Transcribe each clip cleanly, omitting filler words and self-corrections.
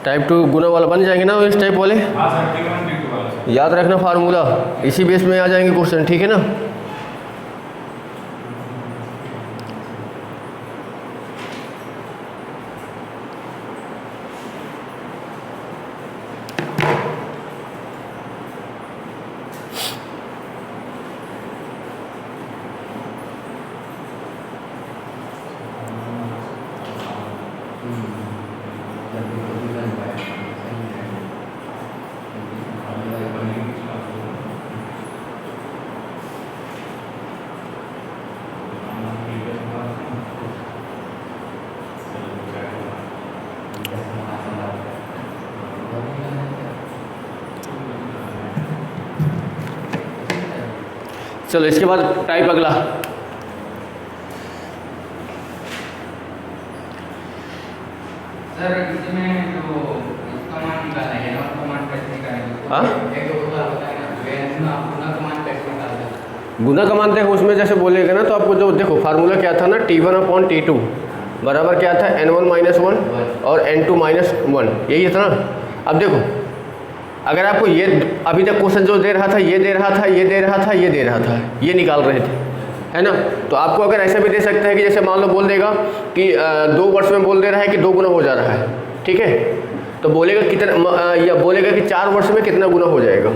Type 2 गुना वाला बन जाएंगे ना इस टाइप वाले। हाँ सर, T1 T2 वाला सर। याद रखना फार्मूला, इसी बेस में आ जाएंगे क्वेश्चन, ठीक है ना। चलो इसके बाद टाइप अगला, सर इसमें जो इसका मान निकाला है ना, उसका मान कैसे निकालेंगे? हाँ? एक तो होता है ना, वेन आप गुना का मान कैसे निकालते हैं? गुना का मान देखो उसमें जैसे बोलेगा ना, तो आपको जो देखो फार्मूला क्या था ना, T1/T2 बराबर क्या था, N1 - 1 और N2 - 1, यही था ना। अब देखो अगर आपको ये अभी तक क्वेश्चन जो दे रहा था, ये दे रहा था, ये दे रहा था, ये दे रहा था, ये निकाल रहे थे, है ना। तो आपको अगर ऐसा भी दे सकता है कि जैसे मान लो बोल देगा कि 2 वर्ष में बोल दे रहा है कि 2 गुना हो जा रहा है, ठीक है। तो बोलेगा कितना, या बोलेगा कि 4 वर्ष में कितना गुना हो जाएगा,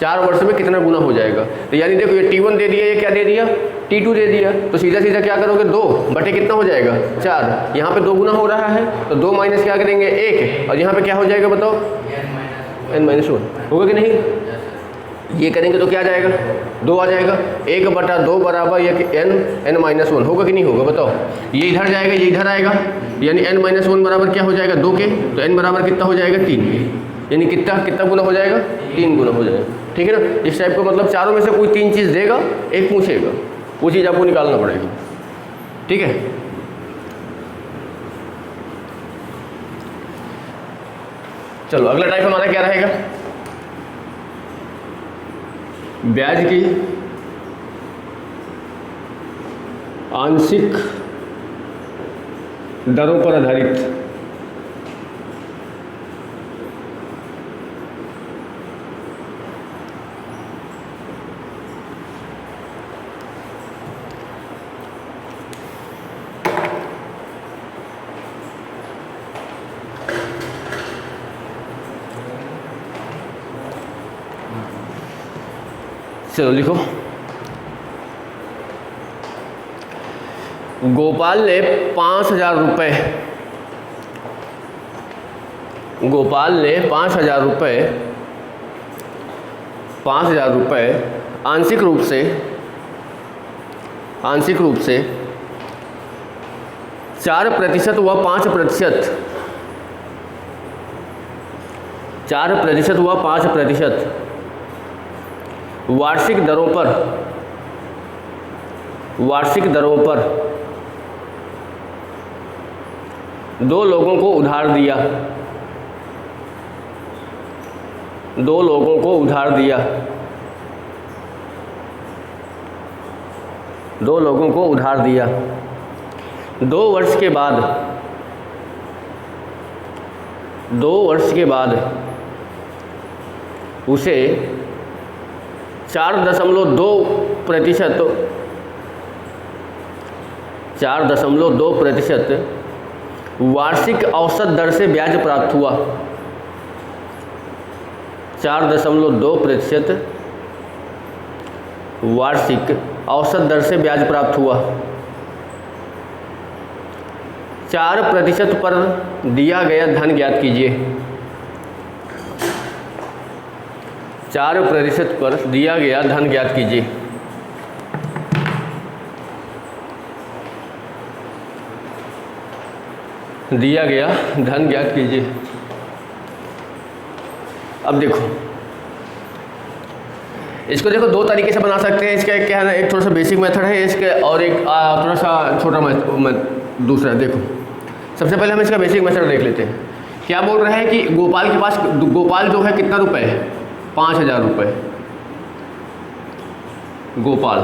4 वर्ष में कितना गुना हो जाएगा। तो यानी देखो ये T1 दे दिया, ये क्या दे दिया, T2 दे दिया। तो सीधा सीधा क्या करोगे, 2 बटे कितना हो जाएगा, 4। यहाँ पे 2 गुना हो रहा है तो 2 माइनस क्या करेंगे, 1, और यहाँ पे क्या हो जाएगा बताओ, N - 1 होगा कि नहीं। ये करेंगे तो क्या आ जाएगा, 2 आ जाएगा। 1/2 बराबर ये N - 1 होगा कि नहीं होगा बताओ। ये इधर जाएगा, ये इधर आएगा, यानी N - 1 बराबर क्या हो जाएगा, 2 के। तो N बराबर कितना हो जाएगा, 3 के, यानी कितना गुना हो जाएगा, 3 गुना हो जाएगा, ठीक है ना। इस टाइप का मतलब चारों में से कोई 3 चीज़ देगा, एक पूछेगा, वो चीज़ आपको निकालना पड़ेगी, ठीक है। चलो अगला टाइप हमारा क्या रहेगा, ब्याज की आंशिक दरों पर आधारित चलो लिखो, गोपाल ने 5,000 रुपये, गोपाल ने 5,000 रुपये, 5,000 रुपये आंशिक रूप से 4% व 5%, 4% व 5% वार्षिक दरों पर 2 लोगों को उधार दिया, 2 लोगों को उधार दिया, 2 लोगों को उधार दिया। 2 वर्ष के बाद, 2 वर्ष के बाद उसे 4.2% वार्षिक औसत दर से ब्याज प्राप्त हुआ, 4.2% वार्षिक औसत दर से ब्याज प्राप्त हुआ। 4% पर दिया गया धन ज्ञात कीजिए, 4% पर दिया गया धन ज्ञात कीजिए। दिया गया धन ज्ञात कीजिए। अब देखो इसको देखो 2 तरीके से बना सकते हैं। इसका एक क्या है ना, एक थोड़ा सा बेसिक मेथड है इसके, और एक थोड़ा सा छोटा दूसरा। देखो सबसे पहले हम इसका बेसिक मेथड देख लेते हैं। क्या बोल रहे हैं कि गोपाल के पास, गोपाल जो है कितना रुपए है, 5,000 रुपये। गोपाल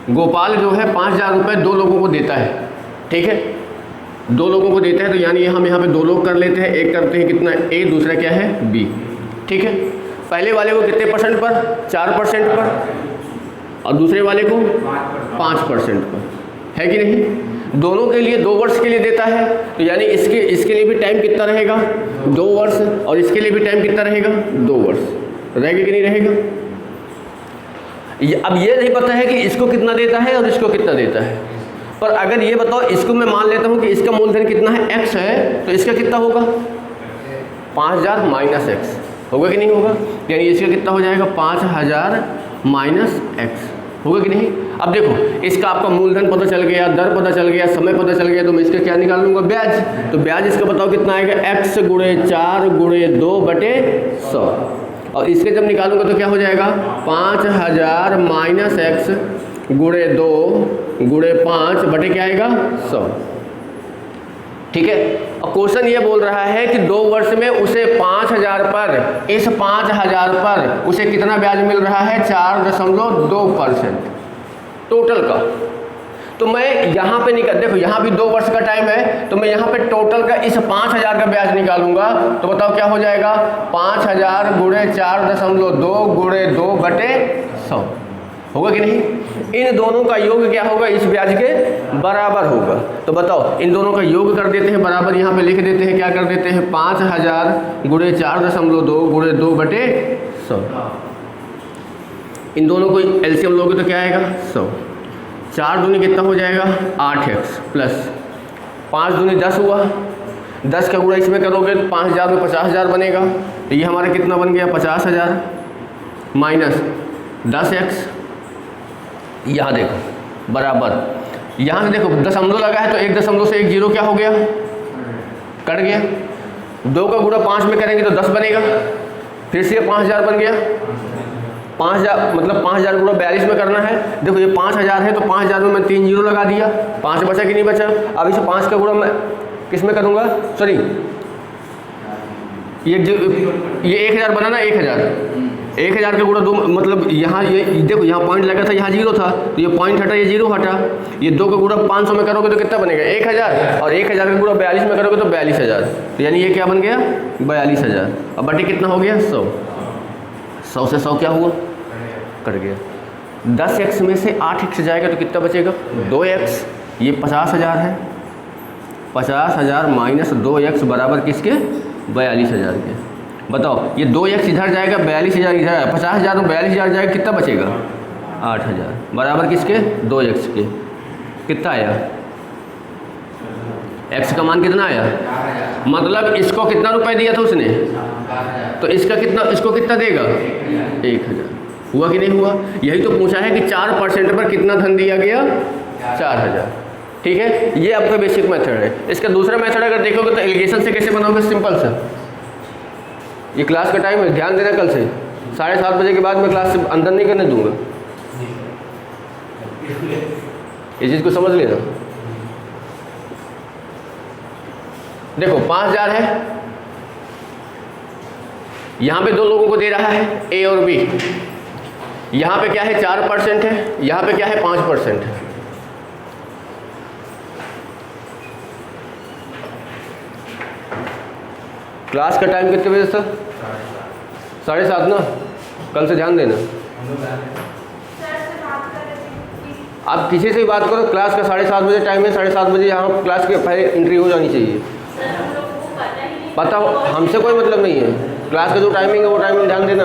गोपाल जो है 5,000 रुपये 2 लोगों को देता है, ठीक है, 2 लोगों को देता है, तो यानी हम यहाँ पे 2 लोग कर लेते हैं, एक करते हैं कितना ए, दूसरा क्या है बी, ठीक है। पहले वाले को कितने परसेंट पर, 4% पर, और दूसरे वाले को 5% पर, है कि नहीं। दोनों के लिए 2 वर्ष के लिए देता है, तो यानी इसके लिए भी टाइम कितना रहेगा, 2 वर्ष, और इसके लिए भी टाइम कितना रहेगा, 2 वर्ष, रहेगा कि नहीं रहेगा। अब ये नहीं पता है कि इसको कितना देता है और इसको कितना देता है, पर अगर ये बताओ इसको मैं मान लेता हूँ कि इसका मूलधन कितना है, x है, तो इसका कितना होगा, 5,000 माइनस एक्स, होगा कि नहीं होगा, यानी इसका कितना हो जाएगा, 5,000 माइनस एक्स, होगा कि नहीं। अब देखो इसका आपका मूलधन पता चल गया, दर पता चल गया, समय पता चल गया, तो मैं इसका क्या निकाल लूँगा, ब्याज। तो ब्याज इसका बताओ कितना आएगा, x गुणे 4 गुणे 2/100, और इसके जब निकालूंगा तो क्या हो जाएगा, 5,000 माइनस एक्स गुणे 2 गुणे 5 बटे क्या आएगा, 100, ठीक है। और क्वेश्चन ये बोल रहा है कि 2 वर्ष में उसे 5,000 पर, इस 5,000 पर उसे कितना ब्याज मिल रहा है, 4.2% टोटल का। तो मैं यहाँ पे देखो यहाँ भी 2 वर्ष का टाइम है, तो मैं यहाँ पे टोटल का इस 5,000 का ब्याज निकालूंगा, तो बताओ क्या हो जाएगा, 5,000 गुणे 4.2 गुणे 2/100, होगा कि नहीं। इन दोनों का योग क्या होगा, इस ब्याज के बराबर होगा। तो बताओ इन दोनों का योग कर देते हैं बराबर, यहाँ पे लिख देते हैं, क्या कर देते हैं, 5,000 गुणे 4.2 गुणे 2/100, इन दोनों को एलसीएम लोगे तो क्या आएगा, 100, 4 दूनी कितना हो जाएगा, 8x प्लस 5 दूनी 10 हुआ, 10 का गुणा इसमें करोगे तो 5,000 में 50,000 बनेगा, तो ये हमारा कितना बन गया, 50,000 माइनस 10x, यहाँ देखो बराबर, यहाँ से देखो दशमलव लगा है तो 1 दशमलव से 1 जीरो क्या हो गया, कट गया। 2 का गुणा 5 में करेंगे तो 10 बनेगा, फिर से 5,000 बन गया, 5,000 मतलब 5,000 गुणा 42 में करना है। देखो ये 5,000 है तो 5,000 में मैं 3 जीरो लगा दिया, 5 बचा कि नहीं बचा। अब इसे 5 का गुणा मैं किस में करूँगा, सॉरी ये 1,000 बना ना, 1,000 का गुणा 2, मतलब यहाँ ये देखो यहाँ पॉइंट लगा था, यहाँ जीरो था, तो ये पॉइंट हटा, ये जीरो हटा। ये 2 का गुणा 500 में करोगे तो कितना बनेगा, 1,000, और 1,000 का गुणा 42 में करोगे तो 42,000, तो यानी ये क्या बन गया, 42,000। अब बटे कितना हो गया, 100, 100 से 100 क्या हुआ, कट गया। 10x में से 8x जाएगा तो कितना बचेगा, 2x, ये 50,000 है, 50,000 माइनस 2x बराबर किसके, 42,000 के। बताओ ये 2x इधर जाएगा, 42,000 इधर है, 50,000 में 42,000 जाएगा, कितना बचेगा, 8,000 बराबर किसके, 2x के। कितना आया, x का मान कितना आया, मतलब इसको कितना रुपए दिया था उसने, तो इसका कितना, इसको कितना देगा, 1,000। हुआ कि नहीं हुआ, यही तो पूछा है कि 4% पर कितना धन दिया गया, 4,000, ठीक है। ये आपका बेसिक मेथड है। इसका दूसरा मेथड अगर देखोगे तो एलिगेशन से कैसे बनाओगे, सिंपल सा। ये क्लास का टाइम है, ध्यान देना, कल से 7:30 बजे के बाद मैं क्लास से अंदर नहीं करने दूंगा, ये चीज़ को समझ लेना। देखो 5,000 है, यहाँ पे 2 लोगों को दे रहा है, ए और बी। यहाँ पे क्या है, 4% है, यहाँ पे क्या है, 5% है। क्लास का टाइम कितने बजे सर, 7:30 ना, कल से ध्यान देना। आप किसी से भी बात करो, क्लास का 7:30 बजे टाइम है, 7:30 बजे यहाँ क्लास के पहले एंट्री हो जानी चाहिए। पता हो, हमसे कोई मतलब नहीं है, क्लास का जो टाइमिंग है वो टाइमिंग ध्यान देना।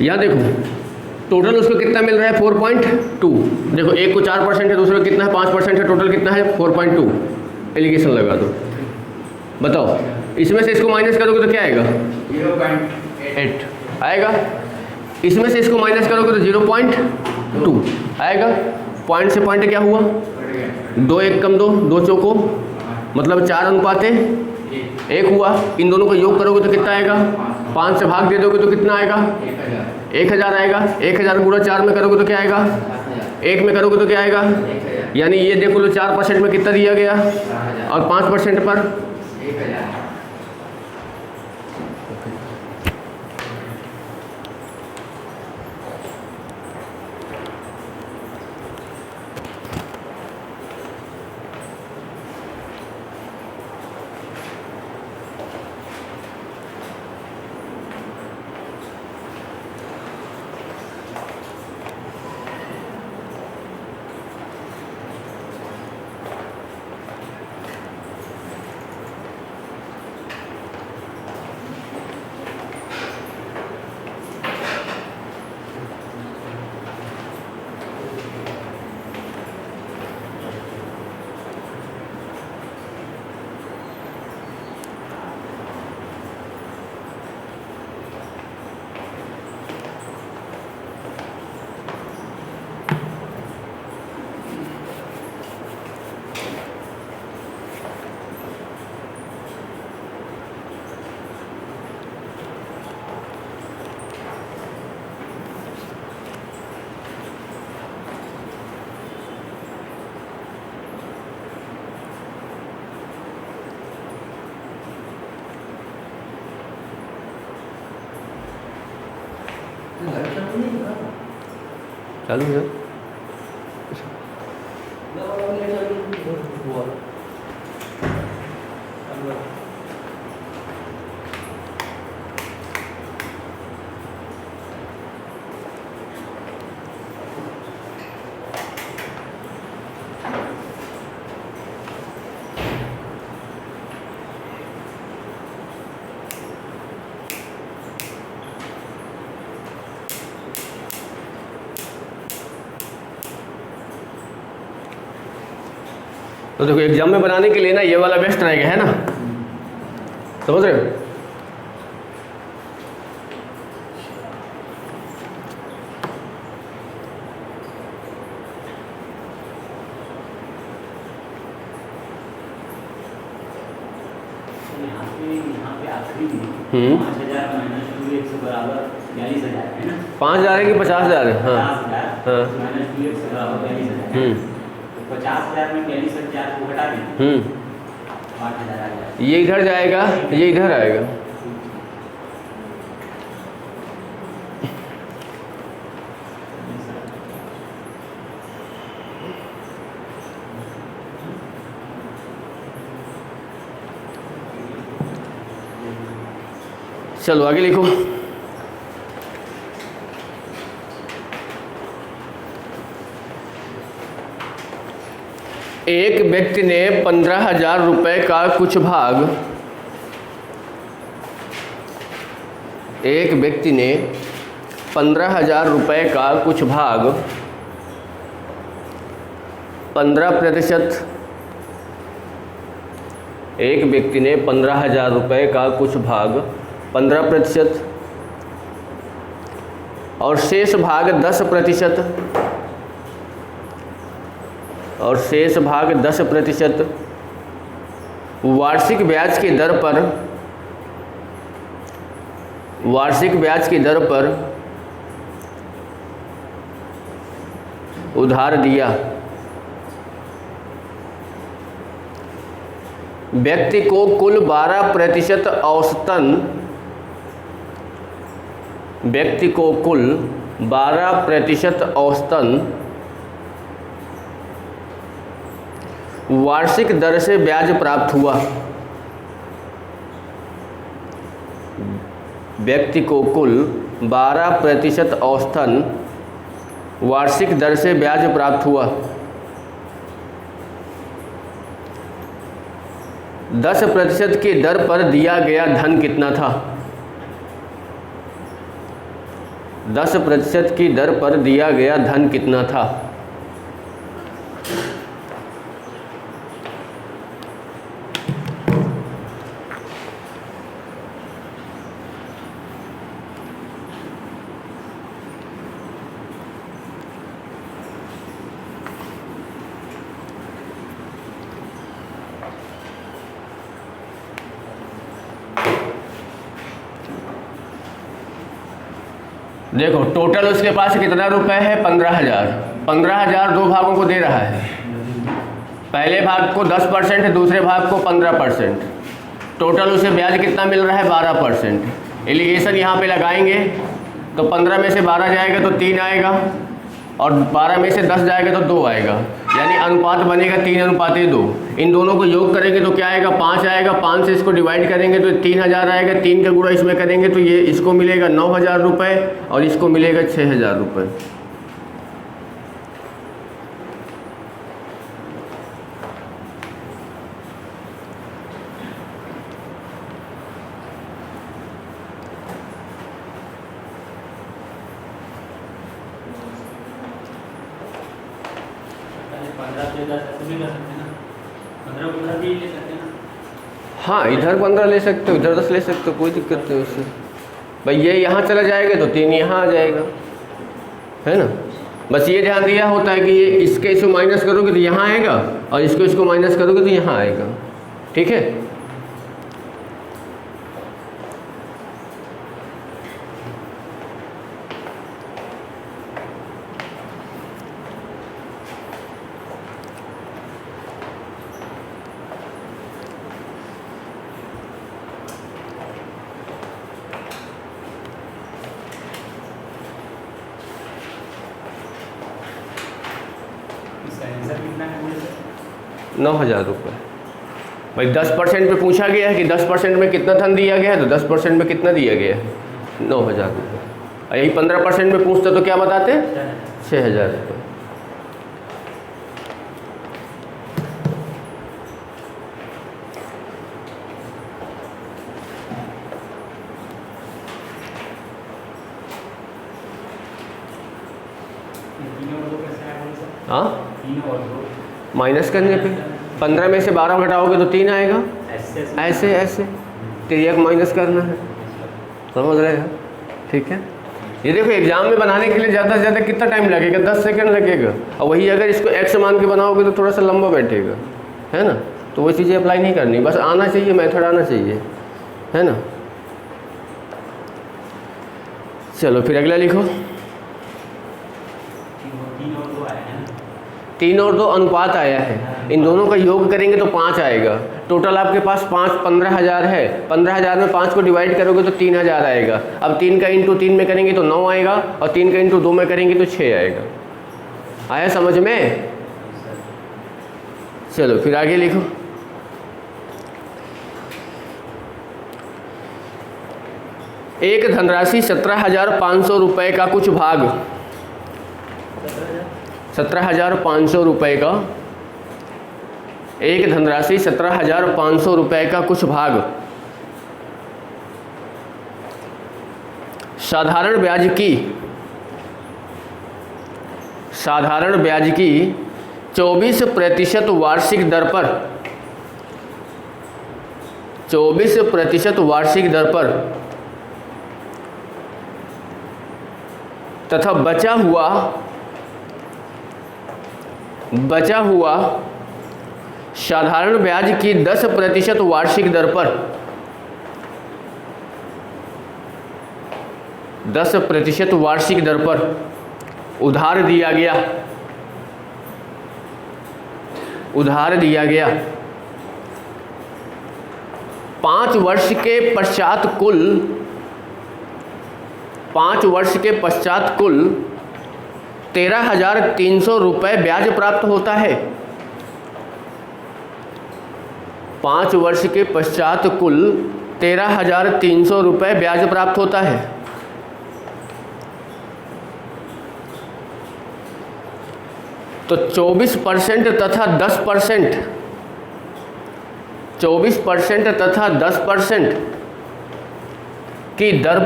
यहाँ देखो टोटल उसको कितना मिल रहा है, 4.2। देखो एक को 4% है, दूसरे को कितना है, 5% है, टोटल कितना है, 4.2। एलिगेशन लगा दो, बताओ इसमें से इसको माइनस करोगे तो क्या आएगा, 0.8 आएगा। इसमें से इसको माइनस करोगे तो 0.2 आएगा। पॉइंट से पॉइंट क्या हुआ, 2 1 कम 2, 2 चौको मतलब 4:1 हुआ। इन दोनों का योग करोगे तो कितना आएगा, 5 से भाग दे दोगे तो कितना आएगा, 1,000 आएगा। 1,000 गुणा 4 में करोगे तो क्या आएगा, 1 में करोगे तो क्या आएगा, यानी ये देखो लो 4% में कितना दिया गया और 5% पर 1,000। चालू है। तो देखो एग्जाम में बनाने के लिए ना ये वाला बेस्ट रहेगा, है ना, समझ रहे हो। यहाँ पे आखिरी में 5000 माइनस 2x बराबर 42,000 है ना। 5000 है कि 50,000 है? हाँ 50,000 माइनस 2x बराबर 42,000। तो 50,000 में 42,000 को हटा दें 8,000 आ जाएगा। ये इधर जाएगा, ये इधर आएगा। चलो आगे लिखो। एक व्यक्ति ने 15,000 रुपये का कुछ भाग, एक व्यक्ति ने 15,000 रुपये का कुछ भाग 15%, एक व्यक्ति ने 15,000 रुपये का कुछ भाग 15% और शेष भाग 10%, और शेष भाग 10% वार्षिक ब्याज की दर पर, वार्षिक ब्याज की दर पर उधार दिया। व्यक्ति को कुल 12% औसतन, व्यक्ति को कुल 12% औसतन वार्षिक दर से ब्याज प्राप्त हुआ। व्यक्ति को कुल 12% औसतन वार्षिक दर से ब्याज प्राप्त हुआ। 10% की दर पर दिया गया धन कितना था? 10% की दर पर दिया गया धन कितना था? देखो टोटल उसके पास कितना रुपए है? 15,000। 15,000 दो भागों को दे रहा है, पहले भाग को 10%, दूसरे भाग को 15%। टोटल उसे ब्याज कितना मिल रहा है? 12%। एलिगेशन यहाँ पे लगाएंगे तो 15 में से 12 जाएगा तो 3 आएगा, और 12 में से 10 जाएगा तो 2 आएगा, यानी अनुपात बनेगा 3:2। इन दोनों को योग करेंगे तो क्या आएगा? 5 आएगा। 5 से इसको डिवाइड करेंगे तो 3,000 आएगा। 3 का गुणा इसमें करेंगे तो ये इसको मिलेगा 9,000 रुपये और इसको मिलेगा 6,000 रुपये। हाँ इधर 15 ले सकते हो, इधर 10 ले सकते हो, कोई दिक्कत नहीं उससे। भाई ये यहाँ चला जाएगा तो 3 यहाँ आ जाएगा, है ना। बस ये ध्यान दिया होता है कि ये इसके इसको माइनस करोगे तो यहाँ आएगा, और इसको माइनस करोगे तो यहाँ आएगा, ठीक है। कितना है बोले सर? 9,000 रुपये। भाई 10% पे पूछा गया है कि 10% में कितना धन दिया गया है, तो 10% में कितना दिया गया है? 9,000 रुपये। और यही 15% में पूछते तो क्या बताते? 6,000 रुपये। हाँ, माइनस करने पे 15 में से 12 घटाओगे तो 3 आएगा। ऐसे ऐसे तिर्यक माइनस करना है, समझ रहे हैं? ठीक है। ये देखो एग्जाम में बनाने के लिए ज़्यादा से ज़्यादा कितना टाइम लगेगा? 10 सेकंड लगेगा। और वही अगर इसको x मान के बनाओगे तो थोड़ा सा लंबा बैठेगा, है ना? तो वो चीज़ें अप्लाई नहीं करनी, बस आना चाहिए, मेथड आना चाहिए, है ना? चलो फिर अगला लिखो। 3 और 2 अनुपात आया है, इन दोनों का योग करेंगे तो 5 आएगा। टोटल आपके पास 15,000 है। 15,000 में 5 को डिवाइड करोगे तो 3,000 आएगा। अब 3 का इंटू 3 में करेंगे तो 9 आएगा, और 3 का इंटू 2 में करेंगे तो 6 आएगा। आया समझ में? चलो फिर आगे लिखो। एक धनराशि 17,500 रुपये का कुछ भाग, 17,500 रुपये का, एक धनराशि 17,500 रुपये का कुछ भाग साधारण ब्याज की 24% वार्षिक दर पर 24% वार्षिक दर पर तथा बचा हुआ साधारण ब्याज की 10% वार्षिक दर पर 10% वार्षिक दर पर उधार दिया गया 5 वर्ष के पश्चात कुल 13,300 रुपये ब्याज प्राप्त होता है। 5 वर्ष के पश्चात कुल 13,300 रुपये ब्याज प्राप्त होता है। तो 24% तथा 10% 24% तथा 10% की दर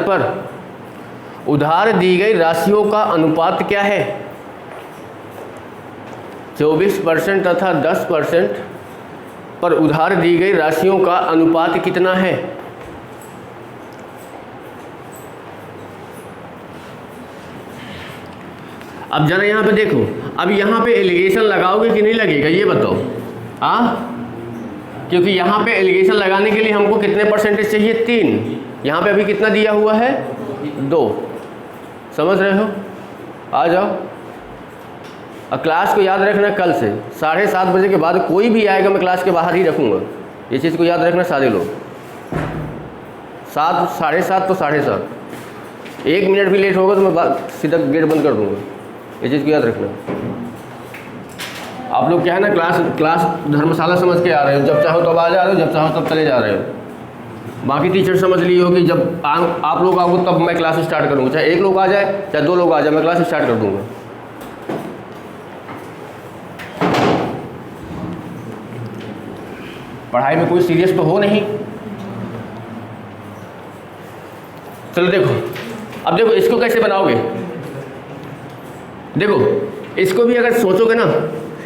पर उधार दी गई राशियों का अनुपात क्या है? 24% तथा 10% पर उधार दी गई राशियों का अनुपात कितना है? अब जरा यहाँ पे देखो, अब यहाँ पे एलिगेशन लगाओगे कि नहीं लगेगा ये बताओ। क्योंकि यहाँ पे एलिगेशन लगाने के लिए हमको कितने परसेंटेज चाहिए? 3। यहाँ पे अभी कितना दिया हुआ है? 2। समझ रहे हो? आ जाओ। और क्लास को याद रखना, कल से 7:30 बजे के बाद कोई भी आएगा मैं क्लास के बाहर ही रखूँगा। ये चीज़ को याद रखना सारे लोग। 7, 7:30 तो 7:30। 1 मिनट भी लेट होगा तो मैं सीधा गेट बंद कर दूँगा। ये चीज़ को याद रखना। आप लोग क्या है ना, क्लास धर्मशाला समझ के आ रहे हो, जब चाहो तब आ जा रहे हो, जब चाहो तब चले जा रहे हो। बाकी टीचर समझ लिए हो कि जब आप लोग आओगे तब मैं क्लास स्टार्ट करूँगा। चाहे 1 लोग आ जाए, चाहे 2 लोग आ जाए, मैं क्लास स्टार्ट कर दूँगा। पढ़ाई में कोई सीरियस तो हो नहीं। चलो देखो, अब देखो इसको कैसे बनाओगे। देखो इसको भी अगर सोचोगे ना,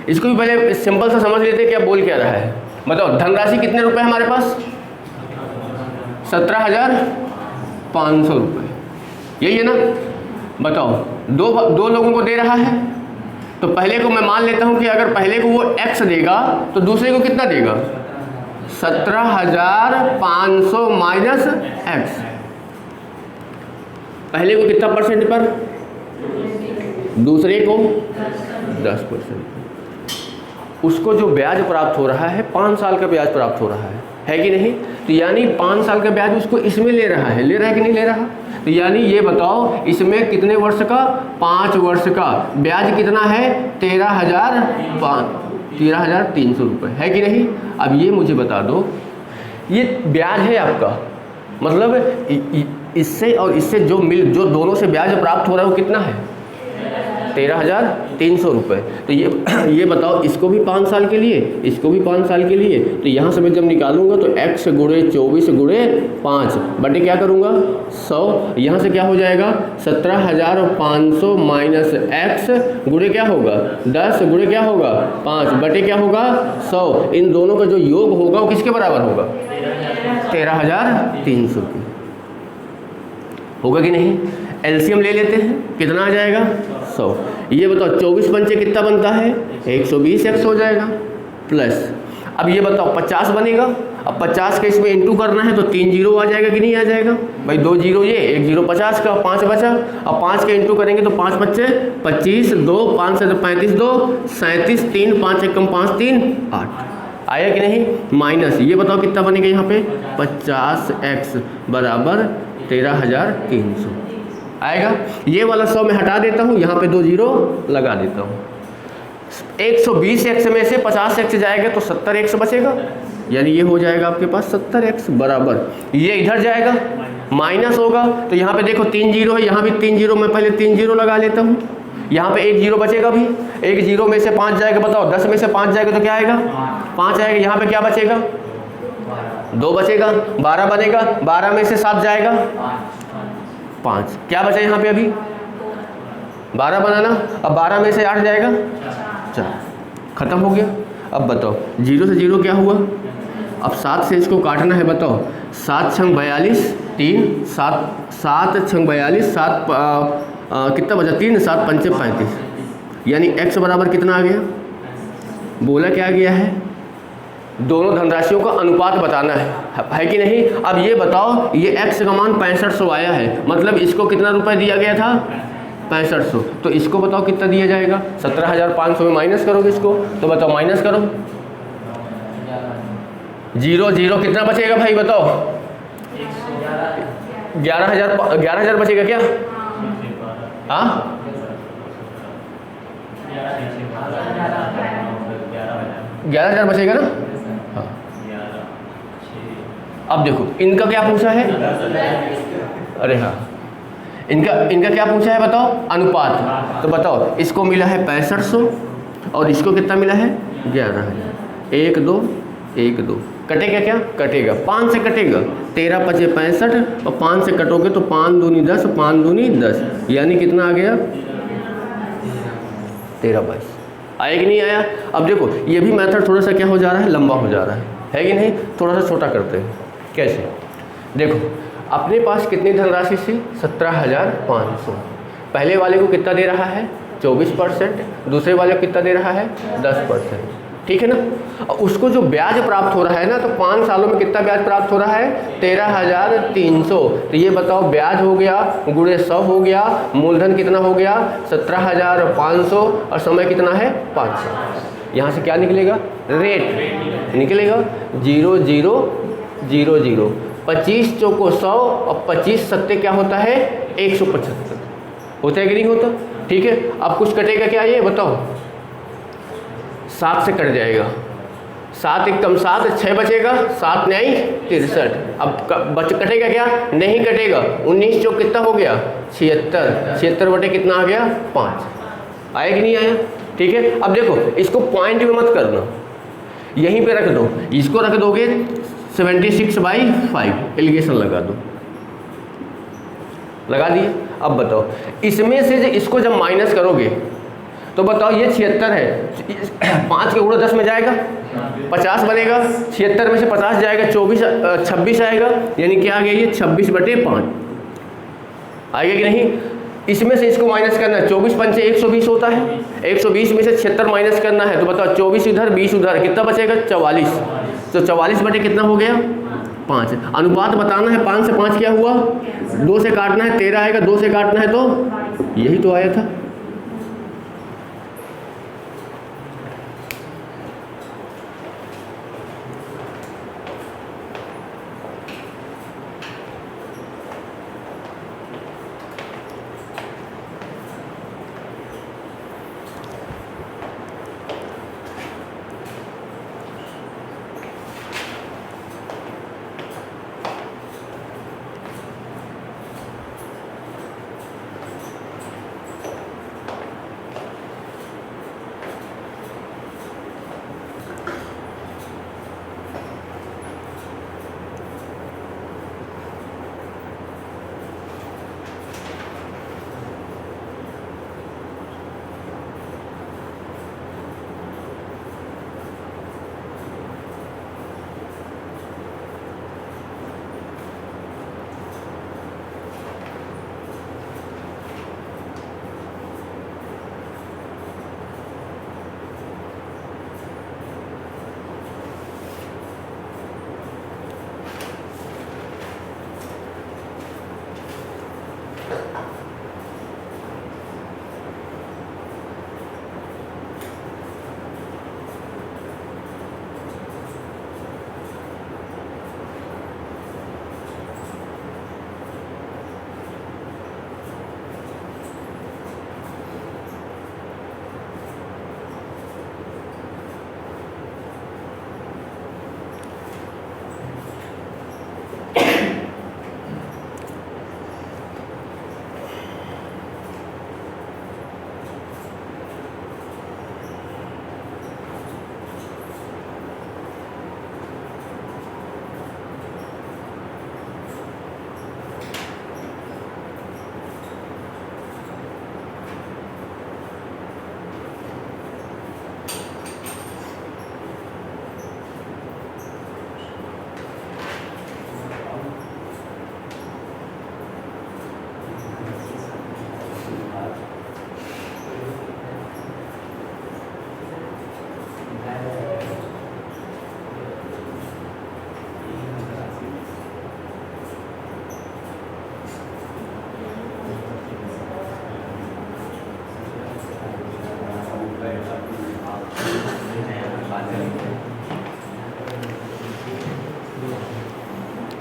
इसको भी पहले सिंपल सा समझ लेते क्या बोल क्या रहा है। बताओ धनराशि कितने रुपए हमारे पास? 17,500 रुपये, यही है ना। बताओ दो लोगों को दे रहा है, तो पहले को मैं मान लेता हूं कि अगर पहले को वो x देगा तो दूसरे को कितना देगा? 17,500 माइनस x। पहले को कितना परसेंट पर? दूसरे को 10%। उसको जो ब्याज प्राप्त हो रहा है 5 साल का ब्याज प्राप्त हो रहा है कि नहीं? तो यानी 5 साल का ब्याज उसको इसमें ले रहा है कि नहीं ले रहा? तो यानी ये बताओ इसमें कितने वर्ष का? 5 वर्ष का। ब्याज कितना है? 13,300 रुपये, है कि नहीं? अब ये मुझे बता दो, ये ब्याज है आपका, मतलब इससे और इससे जो दोनों से ब्याज प्राप्त हो रहा है वो कितना है? 13,300 रुपये। तो ये बताओ, इसको भी 5 साल के लिए, इसको भी 5 साल के लिए। तो यहाँ से मैं जब निकालूंगा तो x गुणे 24 गुणे 5 बटे क्या करूँगा? 100। यहाँ से क्या हो जाएगा? 17,500 माइनस x गुणे क्या होगा? 10 गुणे क्या होगा? 5 बटे क्या होगा? 100। इन दोनों का जो योग होगा वो किसके बराबर होगा? 13,300 की। होगा कि नहीं? एलसीएम ले लेते हैं, कितना आ जाएगा? 100। ये बताओ 24 पंचे कितना बनता है? 120x हो जाएगा प्लस। अब ये बताओ 50 बनेगा। अब 50 का इसमें इंटू करना है तो 3 जीरो आ जाएगा कि नहीं आ जाएगा? भाई 2 जीरो ये, 1 जीरो 50 का, 5 बचा। अब 5 का इंटू करेंगे तो 5 बच्चे 25, 2 5 से 35, 2 37, 3 5 1 कम 5 3 8 आया कि नहीं? माइनस ये बताओ कितना बनेगा यहाँ पे? 50x बराबर 13,300 आएगा। ये वाला 100 में हटा देता हूँ, यहाँ पे 2 जीरो लगा देता हूँ। 120x में से 50x जाएगा तो 70x बचेगा, यानी ये हो जाएगा आपके पास 70x बराबर, ये इधर जाएगा माइनस होगा। तो यहाँ पे देखो 3 जीरो है, यहाँ भी 3 जीरो, मैं पहले 3 जीरो लगा लेता हूँ। यहाँ पे 1 जीरो बचेगा भी, 1 जीरो में से 5 जाएगा, बताओ 10 में से 5 जाएगा तो क्या आएगा? 5 आएगा। यहाँ पे क्या बचेगा? 2 बचेगा, 12 बनेगा। 12 में से 7 जाएगा 5, क्या बचा यहाँ पे? अभी 12 बनाना। अब 12 में से 8 जाएगा 4, खत्म हो गया। अब बताओ 0 से 0 क्या हुआ? अब 7 से इसको काटना है, बताओ 7 छंग 42, 3 7 छंग 42, 7 कितना बचा? 3 7 पंचे 35, यानी x बराबर कितना आ गया? बोला क्या गया है? दोनों धनराशियों का अनुपात बताना है कि नहीं? अब ये बताओ, ये x का मान 6500 आया है, मतलब इसको कितना रुपए दिया गया था? 6500। तो इसको बताओ कितना दिया जाएगा? 17,500 में माइनस करोगे इसको, तो बताओ माइनस करो। 0 0 कितना बचेगा भाई बताओ? 11,000 बचेगा क्या? हाँ 11,000 बचेगा ना? हाँ। अब देखो इनका क्या पूछा है? अरे हाँ, इनका क्या पूछा है बताओ? अनुपात। तो बताओ इसको मिला है 6500 और इसको कितना मिला है? 11,000। 1 2 1 2 कटेगा क्या? कटेगा, 5 से कटेगा, 13 5 65 और 5 से कटोगे तो 5 दूनी 10, 5 दूनी 10, यानी कितना आ गया? 13 22। आया कि नहीं आया? अब देखो ये भी मेथड थोड़ा सा क्या हो जा रहा है? लंबा हो जा रहा है कि नहीं? थोड़ा सा छोटा करते हैं। कैसे? देखो अपने पास कितनी धनराशि थी? 17,500। पहले वाले को कितना दे रहा है? 24%। दूसरे वाले को कितना दे रहा है? 10%। ठीक है ना? उसको जो ब्याज प्राप्त हो रहा है ना, तो 5 सालों में कितना ब्याज प्राप्त हो रहा है? 13,300। तो ये बताओ ब्याज हो गया गुणे 100 हो गया, मूलधन कितना हो गया? 17,500 और समय कितना है? 500। यहाँ से क्या निकलेगा? रेट निकलेगा 0 0 0 0। 25 चौको 100 और 25 सत्ते क्या होता है? 175 होता है कि नहीं होता? ठीक है। अब कुछ कटेगा क्या ये बताओ? 7 से कट जाएगा, 7 1 कम 7, 6 बचेगा, 7 9 63। अब कटेगा क्या? नहीं कटेगा। 19 चौक कितना हो गया? 76। 76 बटे कितना आ गया? 5। आया कि नहीं आया? ठीक है। अब देखो इसको पॉइंट में मत करना, यहीं पे रख दो। इसको रख दोगे 76/5, एलिगेशन लगा दो। लगा दिए। अब बताओ इसमें से इसको जब माइनस करोगे तो बताओ ये 76 है, 5 के गुणा 10 में जाएगा 50 बनेगा, 76 में से 50 जाएगा 26 आएगा, यानी क्या आ गया? ये 26/5 आएगा कि नहीं? इसमें से इसको माइनस करना है, 24 पंचे 120 होता है, 120 में से 76 माइनस करना है, तो बताओ 24 इधर 20 उधर, कितना बचेगा? 44। तो 44 बटे कितना हो गया? 5। अनुपात बताना है, 5 से 5 क्या हुआ? 2 से काटना है 13 आएगा, 2 से काटना है तो यही तो आया था।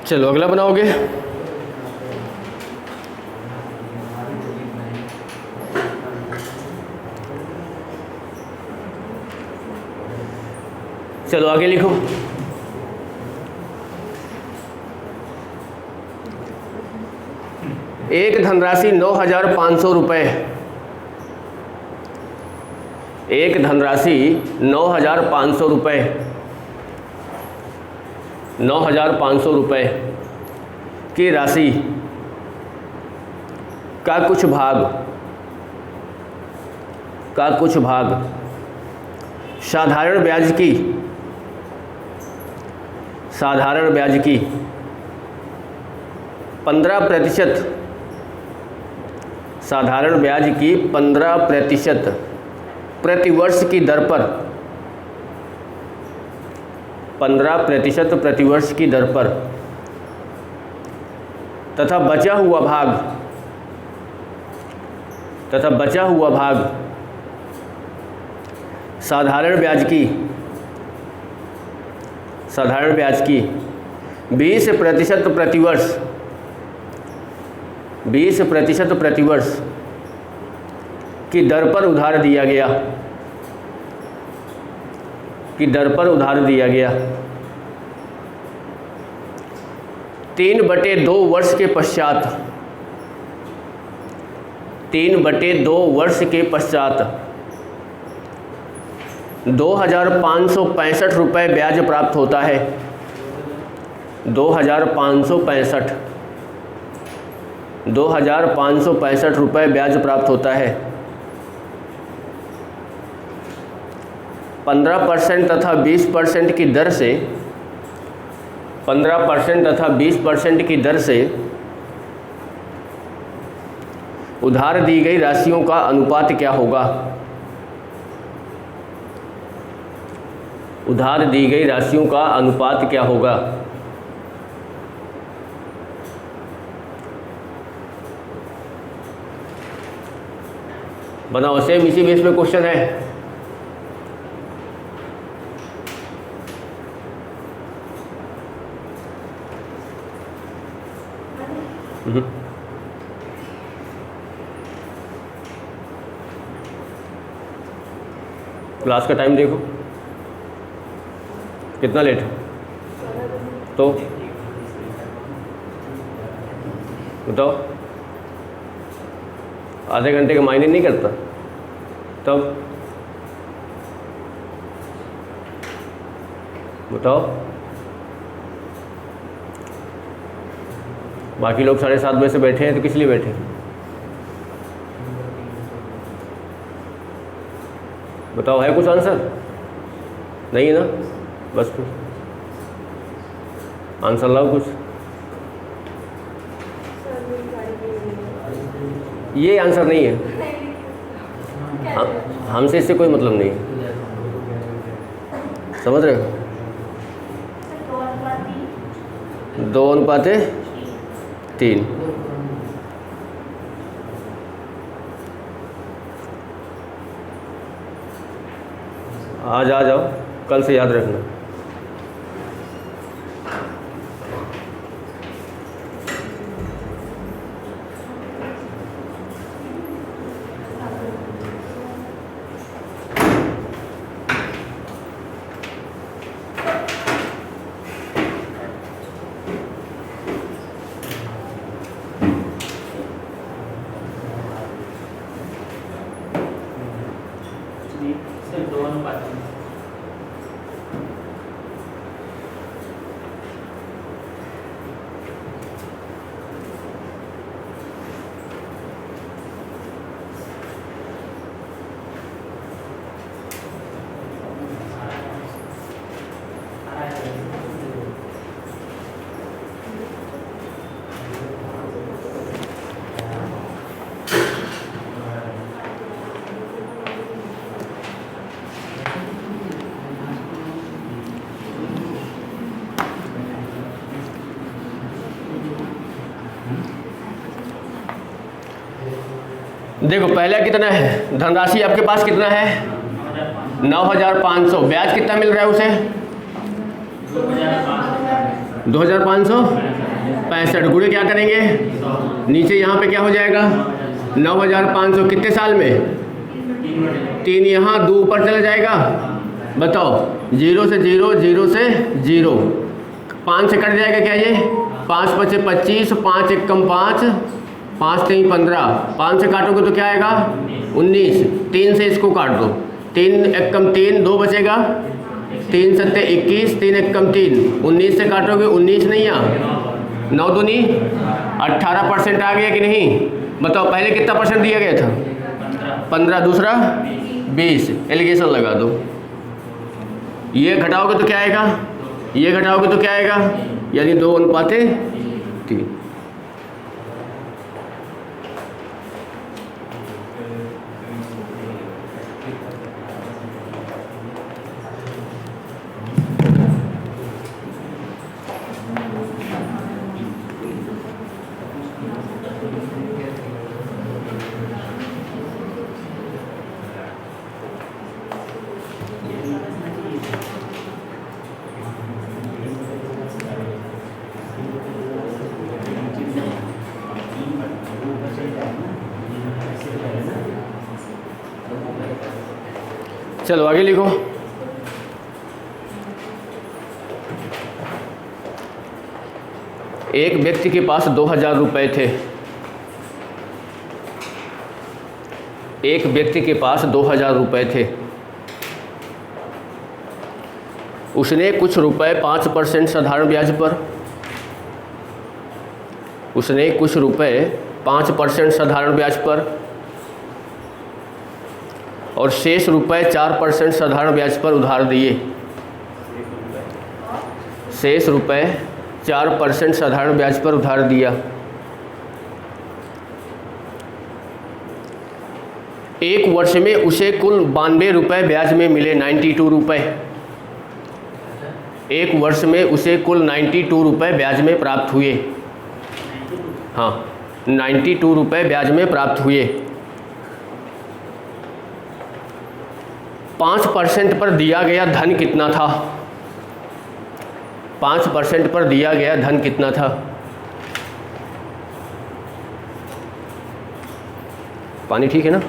चलो अगला बनाओगे। चलो आगे लिखो। एक धनराशि 9,500 रुपये, एक धनराशि 9,500 रुपये, 9,500 रुपये की राशि का कुछ भाग साधारण ब्याज की 15%, साधारण ब्याज की 15% प्रतिवर्ष की दर पर, 15% प्रतिवर्ष की दर पर तथा बचा हुआ भाग साधारण ब्याज की 20% प्रतिवर्ष की दर पर उधार दिया गया 3/2 वर्ष के पश्चात, 3/2 वर्ष के पश्चात 2,565 रुपये ब्याज प्राप्त होता है, 2,565 रुपये ब्याज प्राप्त होता है। 15% तथा 20% की दर से, 15% तथा 20% की दर से उधार दी गई राशियों का अनुपात क्या होगा? उधार दी गई राशियों का अनुपात क्या होगा? बनाओ, सेम इसी बेस पे क्वेश्चन है। क्लास का टाइम देखो कितना लेट है, तो बताओ। आधे घंटे का मायने नहीं करता। तब बताओ, बाकी लोग 7:30 बजे से बैठे हैं तो किस लिए बैठे हैं? बताओ, है कुछ आंसर? नहीं है ना? बस फिर आंसर लाओ कुछ। ये आंसर नहीं है, हमसे इससे कोई मतलब नहीं है, समझ रहे हो? 2:3। आज आ जाओ, कल से याद रखना। देखो पहला कितना है, धनराशि आपके पास कितना है? 9,500। ब्याज कितना मिल रहा है उसे? 2,500। 65 गुणे क्या करेंगे, नीचे यहाँ पे क्या हो जाएगा 9500, कितने साल में 3, यहाँ 2 ऊपर चला जाएगा। बताओ 0 से 0, 0 से 0, 5 से कट जाएगा क्या ये, 5 × 5 = 25, 5 × 1 = 5, 5 × 3 = 15, 5 से काटोगे तो क्या आएगा 19, 3 से इसको काट दो, 3 × 1 = 3, 2 बचेगा, 3 × 7 = 21, 3 × 1 = 3, 19 से काटोगे 19 नहीं आ 9 दूनी 18% आ गया कि नहीं। बताओ पहले कितना परसेंट दिया गया था 15, दूसरा 20, एलिगेशन लगा दो। ये घटाओगे तो क्या आएगा, ये घटाओगे तो क्या आएगा, यानी 2:3। चलो आगे लिखो। एक व्यक्ति के पास 2000 रुपये थे। एक व्यक्ति के पास 2000 रुपये थे। उसने कुछ रुपए 5% साधारण ब्याज पर, उसने कुछ रुपए 5% साधारण ब्याज पर और शेष रुपए 4% साधारण ब्याज पर उधार दिए। शेष रुपए 4% साधारण ब्याज पर उधार दिया। एक वर्ष में उसे कुल 92 रुपये ब्याज में मिले, 92 रुपये। एक वर्ष में उसे कुल 92 रुपये ब्याज में प्राप्त हुए। हाँ, 92 रुपये ब्याज में प्राप्त हुए। 5% पर दिया गया धन कितना था? 5% पर दिया गया धन कितना था? पानी ठीक है ना?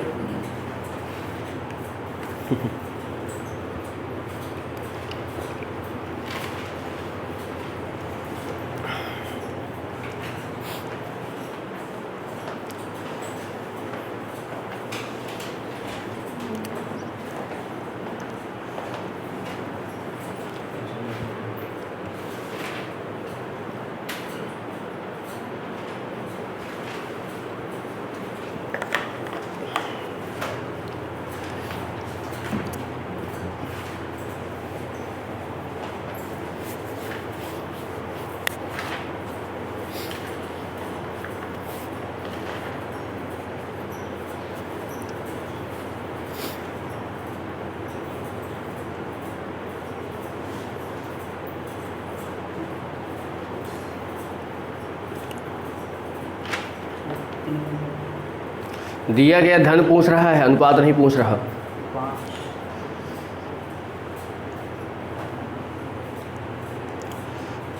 दिया गया धन पूछ रहा है, अनुपात नहीं पूछ रहा।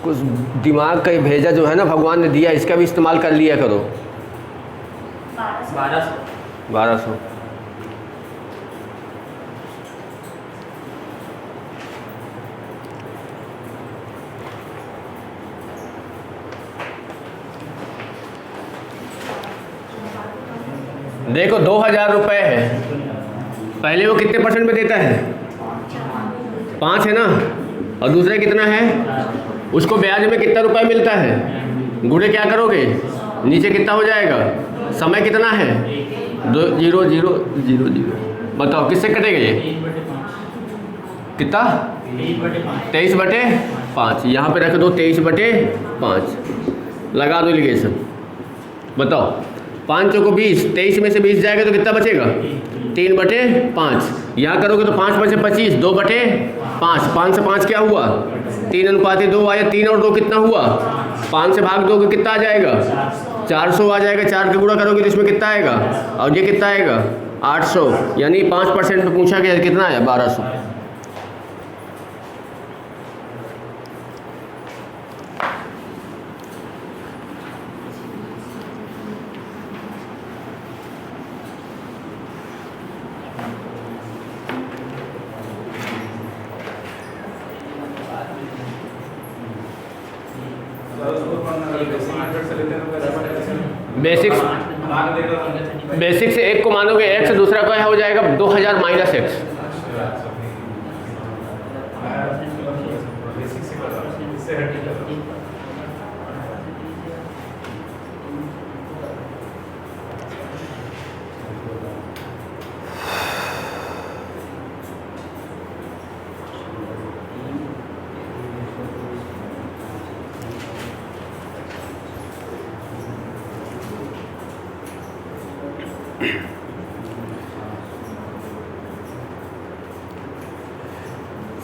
कुछ दिमाग का भेजा जो है ना भगवान ने दिया, इसका भी इस्तेमाल कर लिया करो। 1200। देखो 2000 रुपये है, पहले वो कितने परसेंट में देता है? 5 है ना, और दूसरे कितना है? उसको ब्याज में कितना रुपए मिलता है? गुणे क्या करोगे, नीचे कितना हो जाएगा? समय कितना है? 2 0 0 0 0। बताओ किससे कटेगा ये? कितना? 23/5। यहाँ पे रख दो 23/5, लगा दो एलिगेशन। बताओ 5 चौको 20, 23 में से 20 जाएगा तो कितना बचेगा? 3/5। यहाँ करोगे तो 5 × 5 = 25, 2/5। 5 से 5 क्या हुआ? 3:2 आया। 3 और 2 कितना हुआ? 5 से भाग दोगे कितना आ जाएगा? 400 आ जाएगा। 4 का गुणा करोगे तो इसमें कितना आएगा? और ये कितना आएगा? 800। यानी 5% पे पूछा गया कितना आया? 1200। बेसिक से एक को मानोगे x, दूसरा क्या हो जाएगा 2000 माइनस x।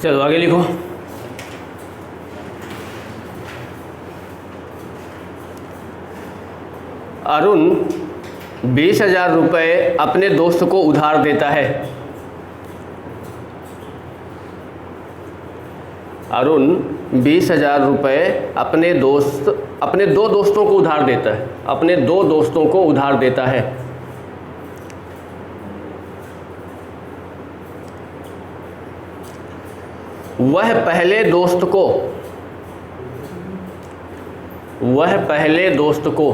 चलो आगे लिखो। अरुण 20,000 रुपये अपने दोस्त को उधार देता है। अरुण 20,000 रुपये अपने दो दोस्तों को उधार देता है। अपने दो दोस्तों को उधार देता है। वह पहले दोस्त को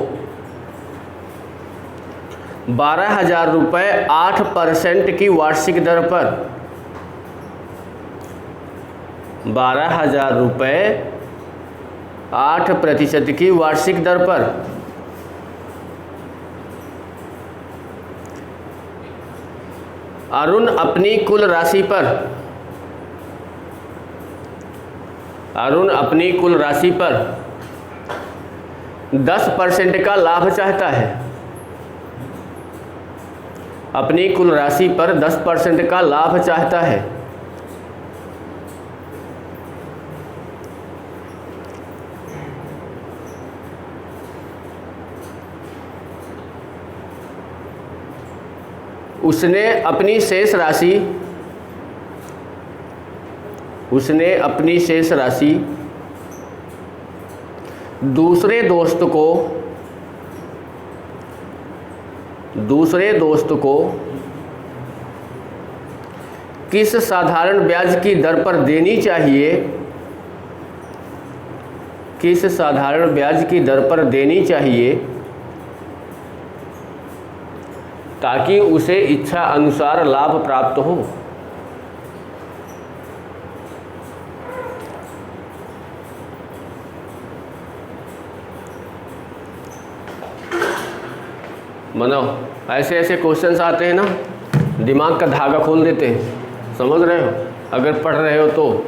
12,000 रुपये 8% की वार्षिक दर पर 12,000 रुपये 8% की वार्षिक दर पर अरुण अपनी कुल राशि पर 10% का लाभ चाहता है। अपनी कुल राशि पर 10% का लाभ चाहता है। उसने अपनी शेष राशि दूसरे दोस्त को किस साधारण ब्याज की दर पर देनी चाहिए? किस साधारण ब्याज की दर पर देनी चाहिए ताकि उसे इच्छा अनुसार लाभ प्राप्त हो? बनाओ। ऐसे ऐसे क्वेश्चंस आते हैं ना, दिमाग का धागा खोल देते हैं। समझ रहे हो? अगर पढ़ रहे हो तो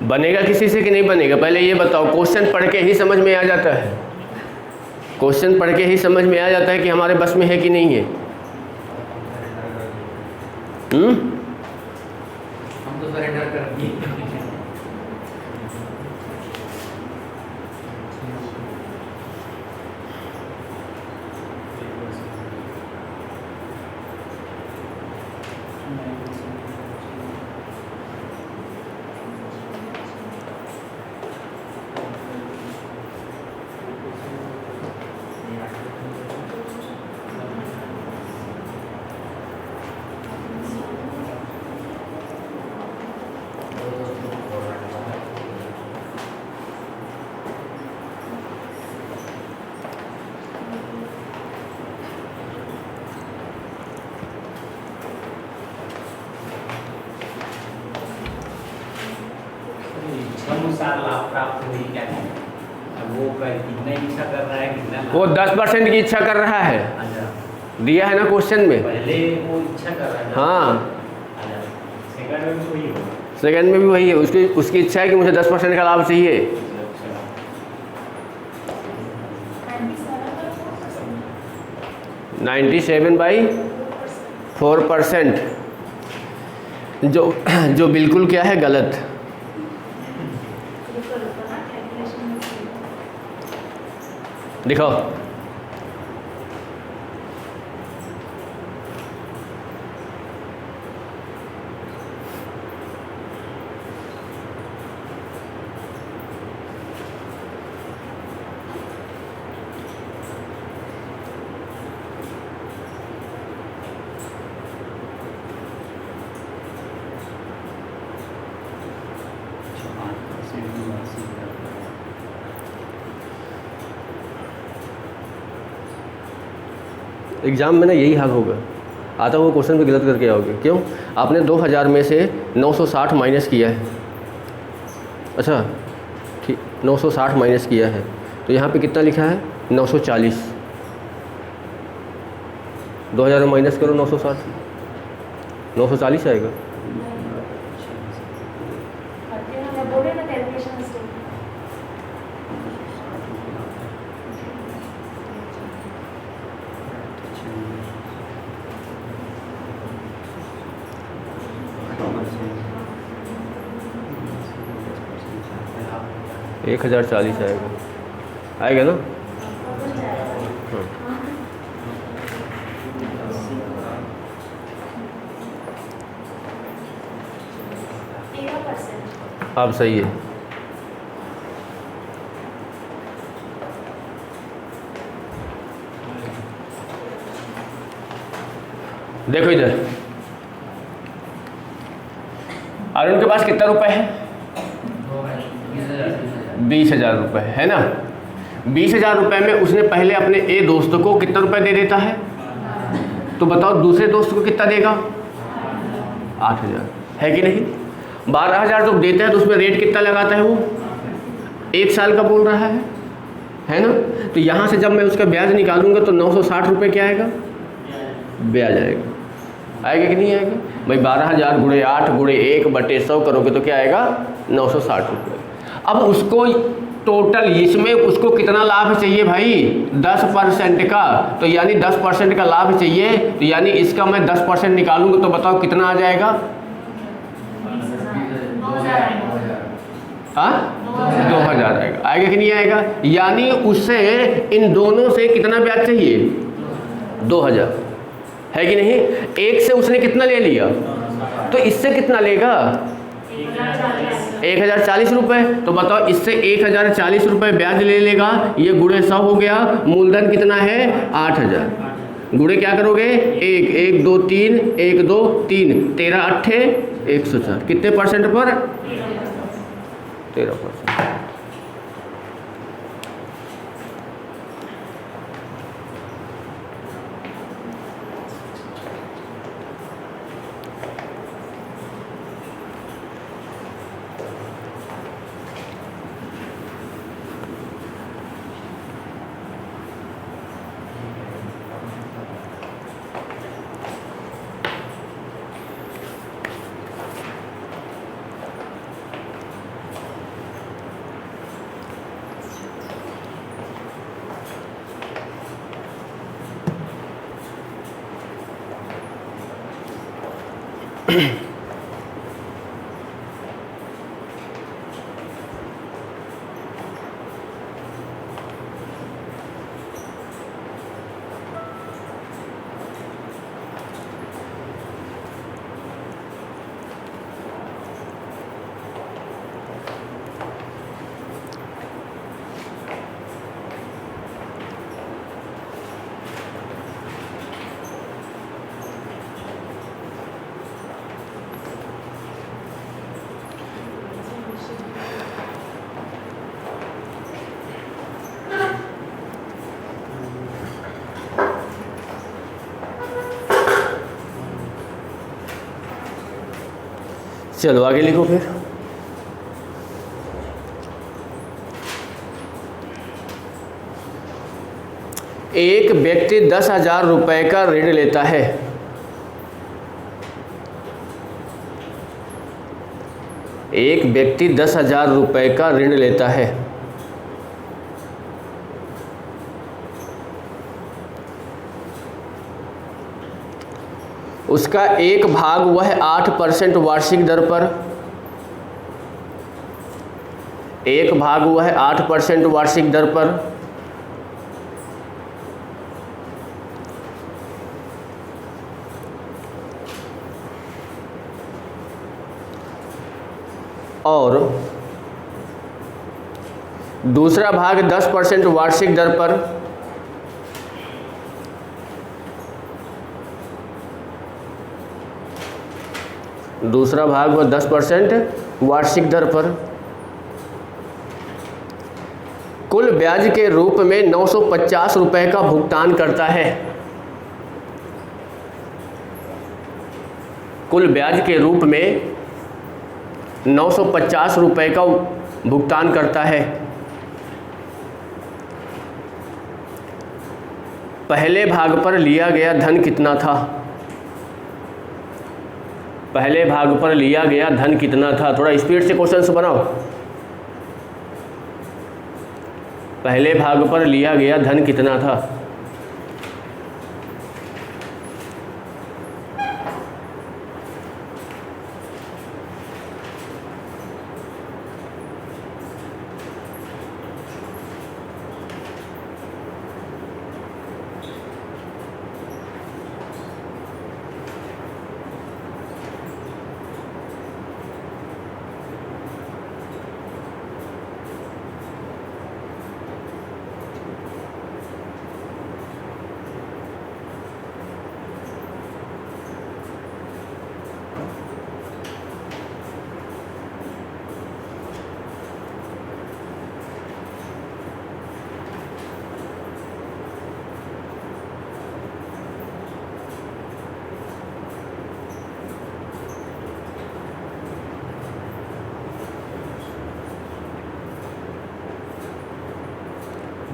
बनेगा किसी से कि नहीं बनेगा? पहले ये बताओ। क्वेश्चन पढ़ के ही समझ में आ जाता है। क्वेश्चन पढ़ के ही समझ में आ जाता है कि हमारे बस में है कि नहीं है। हम तो सरेंडर कर दिए। अनुसार लाभ प्राप्त हुई क्या है? अब वो कितना इच्छा कर रहा है, कितना वो 10% की इच्छा कर रहा है। अच्छा, दिया है ना क्वेश्चन में। पहले वो इच्छा कर रहा है। हाँ, अच्छा, सेकंड में भी वही होगा। सेकंड में भी वही है। उसकी इच्छा है कि मुझे 10% का लाभ चाहिए। अच्छा, 97/4%, जो बिल्कुल क्या है, गलत। दिखाओ। एग्ज़ाम में ना यही हाल होगा, आता वो क्वेश्चन भी गलत करके आओगे। क्यों? आपने 2000 में से 960 माइनस किया है, अच्छा ठीक 960 माइनस किया है, तो यहाँ पे कितना लिखा है 940। 2000 में माइनस करो 960, 940 आएगा। बोले ना कैलकुलेशन मिस्टेक। 1040 आएगा, आएगा ना? हाँ। आप सही है। देखो इधर, अरुण के पास कितना रुपए है? 20,000 रुपये है ना। 20,000 रुपये में उसने पहले अपने ए दोस्त को कितना रुपए दे देता है? तो बताओ दूसरे दोस्त को कितना देगा? 8,000, है कि नहीं? 12,000 जब देता है तो उसमें रेट कितना लगाता है वो? 1 साल का बोल रहा है ना। तो यहाँ से जब मैं उसका ब्याज निकालूंगा तो 960 रुपये क्या आएगा? ब्याज आएगा। आएगा कि नहीं आएगा भाई? 12,000 गुणे 8 गुणे 1/100 करोगे तो क्या आएगा? 960 रुपये। अब उसको टोटल इसमें उसको कितना लाभ चाहिए भाई? 10% का। तो यानी 10% का लाभ चाहिए, तो यानी इसका मैं 10% निकालूंगा तो बताओ कितना आ जाएगा? हाँ 2000 आएगा। आएगा कि नहीं आएगा? यानी उससे इन दोनों से कितना ब्याज चाहिए? 2000, है कि नहीं? एक से उसने कितना ले लिया, तो इससे कितना लेगा? 1040 रुपये। तो बताओ इससे 1040 रुपये ब्याज ले लेगा, ये गुणे 100 हो गया। मूलधन कितना है? 8000। गुणे क्या करोगे? 1 1 2 3 1 2 3 13 8 104। कितने परसेंट पर? 13%। चलो आगे लिखो फिर। एक व्यक्ति 10,000 रुपये का ऋण लेता है। एक व्यक्ति 10,000 रुपये का ऋण लेता है। उसका एक भाग वह 8% वार्षिक दर पर, एक भाग वह 8% वार्षिक दर पर और दूसरा भाग 10% वार्षिक दर पर दूसरा भाग वह 10% वार्षिक दर पर कुल ब्याज के रूप में 950 रुपये का भुगतान करता है। कुल ब्याज के रूप में 950 रुपये का भुगतान करता है। पहले भाग पर लिया गया धन कितना था? पहले भाग पर लिया गया धन कितना था? थोड़ा स्पीड से क्वेश्चन बनाओ। पहले भाग पर लिया गया धन कितना था?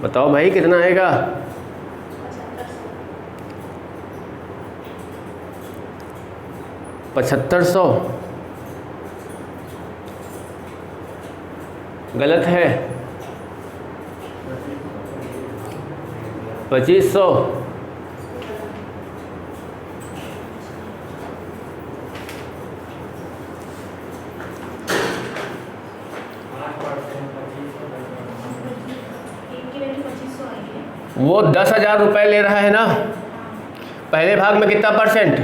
बताओ भाई कितना आएगा? 7500। गलत है। 2500। वो 10,000 रुपये ले रहा है ना। पहले भाग में कितना परसेंट?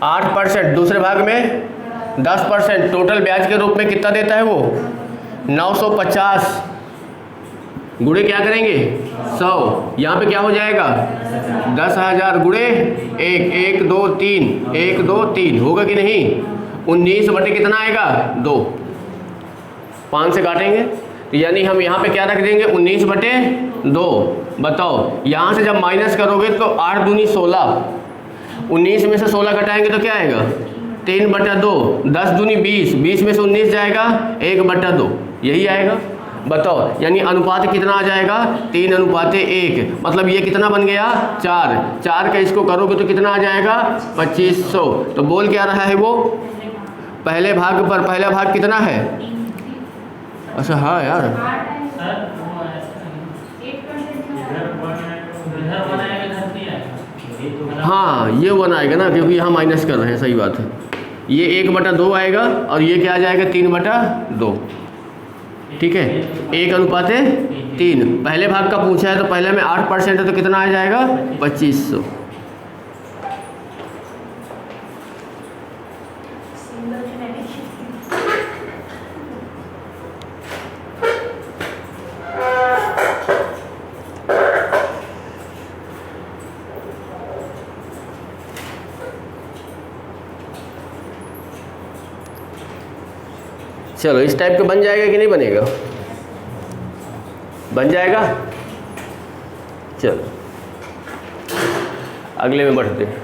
8%। दूसरे भाग में 10%। टोटल ब्याज के रूप में कितना देता है वो? 950 गुणे क्या करेंगे? 100। यहाँ पे क्या हो जाएगा? 10,000 गुणे 1 2 3 1 2 3 होगा कि नहीं? 19 बटे कितना आएगा? 2। 5 से काटेंगे तो यानी हम यहाँ पे क्या रख देंगे? 19 बटे 2। बताओ यहाँ से जब माइनस करोगे तो 8 दूनी 16। 19 में से 16 घटाएंगे तो क्या आएगा? 3 बटा 2। 10 दूनी 20। 20 में से 19 जाएगा 1 बटा 2। यही आएगा। बताओ यानी अनुपात कितना आ जाएगा? 3:1। मतलब ये कितना बन गया? 4। 4 का इसको करोगे तो कितना आ जाएगा? 2500। तो बोल क्या रहा है वो? पहले भाग पर पहला भाग कितना है? अच्छा हाँ यार, हाँ ये 1 आएगा ना, क्योंकि यहाँ माइनस कर रहे हैं। सही बात है। ये 1 बटा 2 आएगा और ये क्या आ जाएगा? 3 बटा 2। ठीक है, 1:3। पहले भाग का पूछा है तो पहले में 8% है तो कितना आ जाएगा? 2500। चलो इस टाइप का बन जाएगा कि नहीं बनेगा? बन जाएगा। चलो अगले में बढ़ते हैं।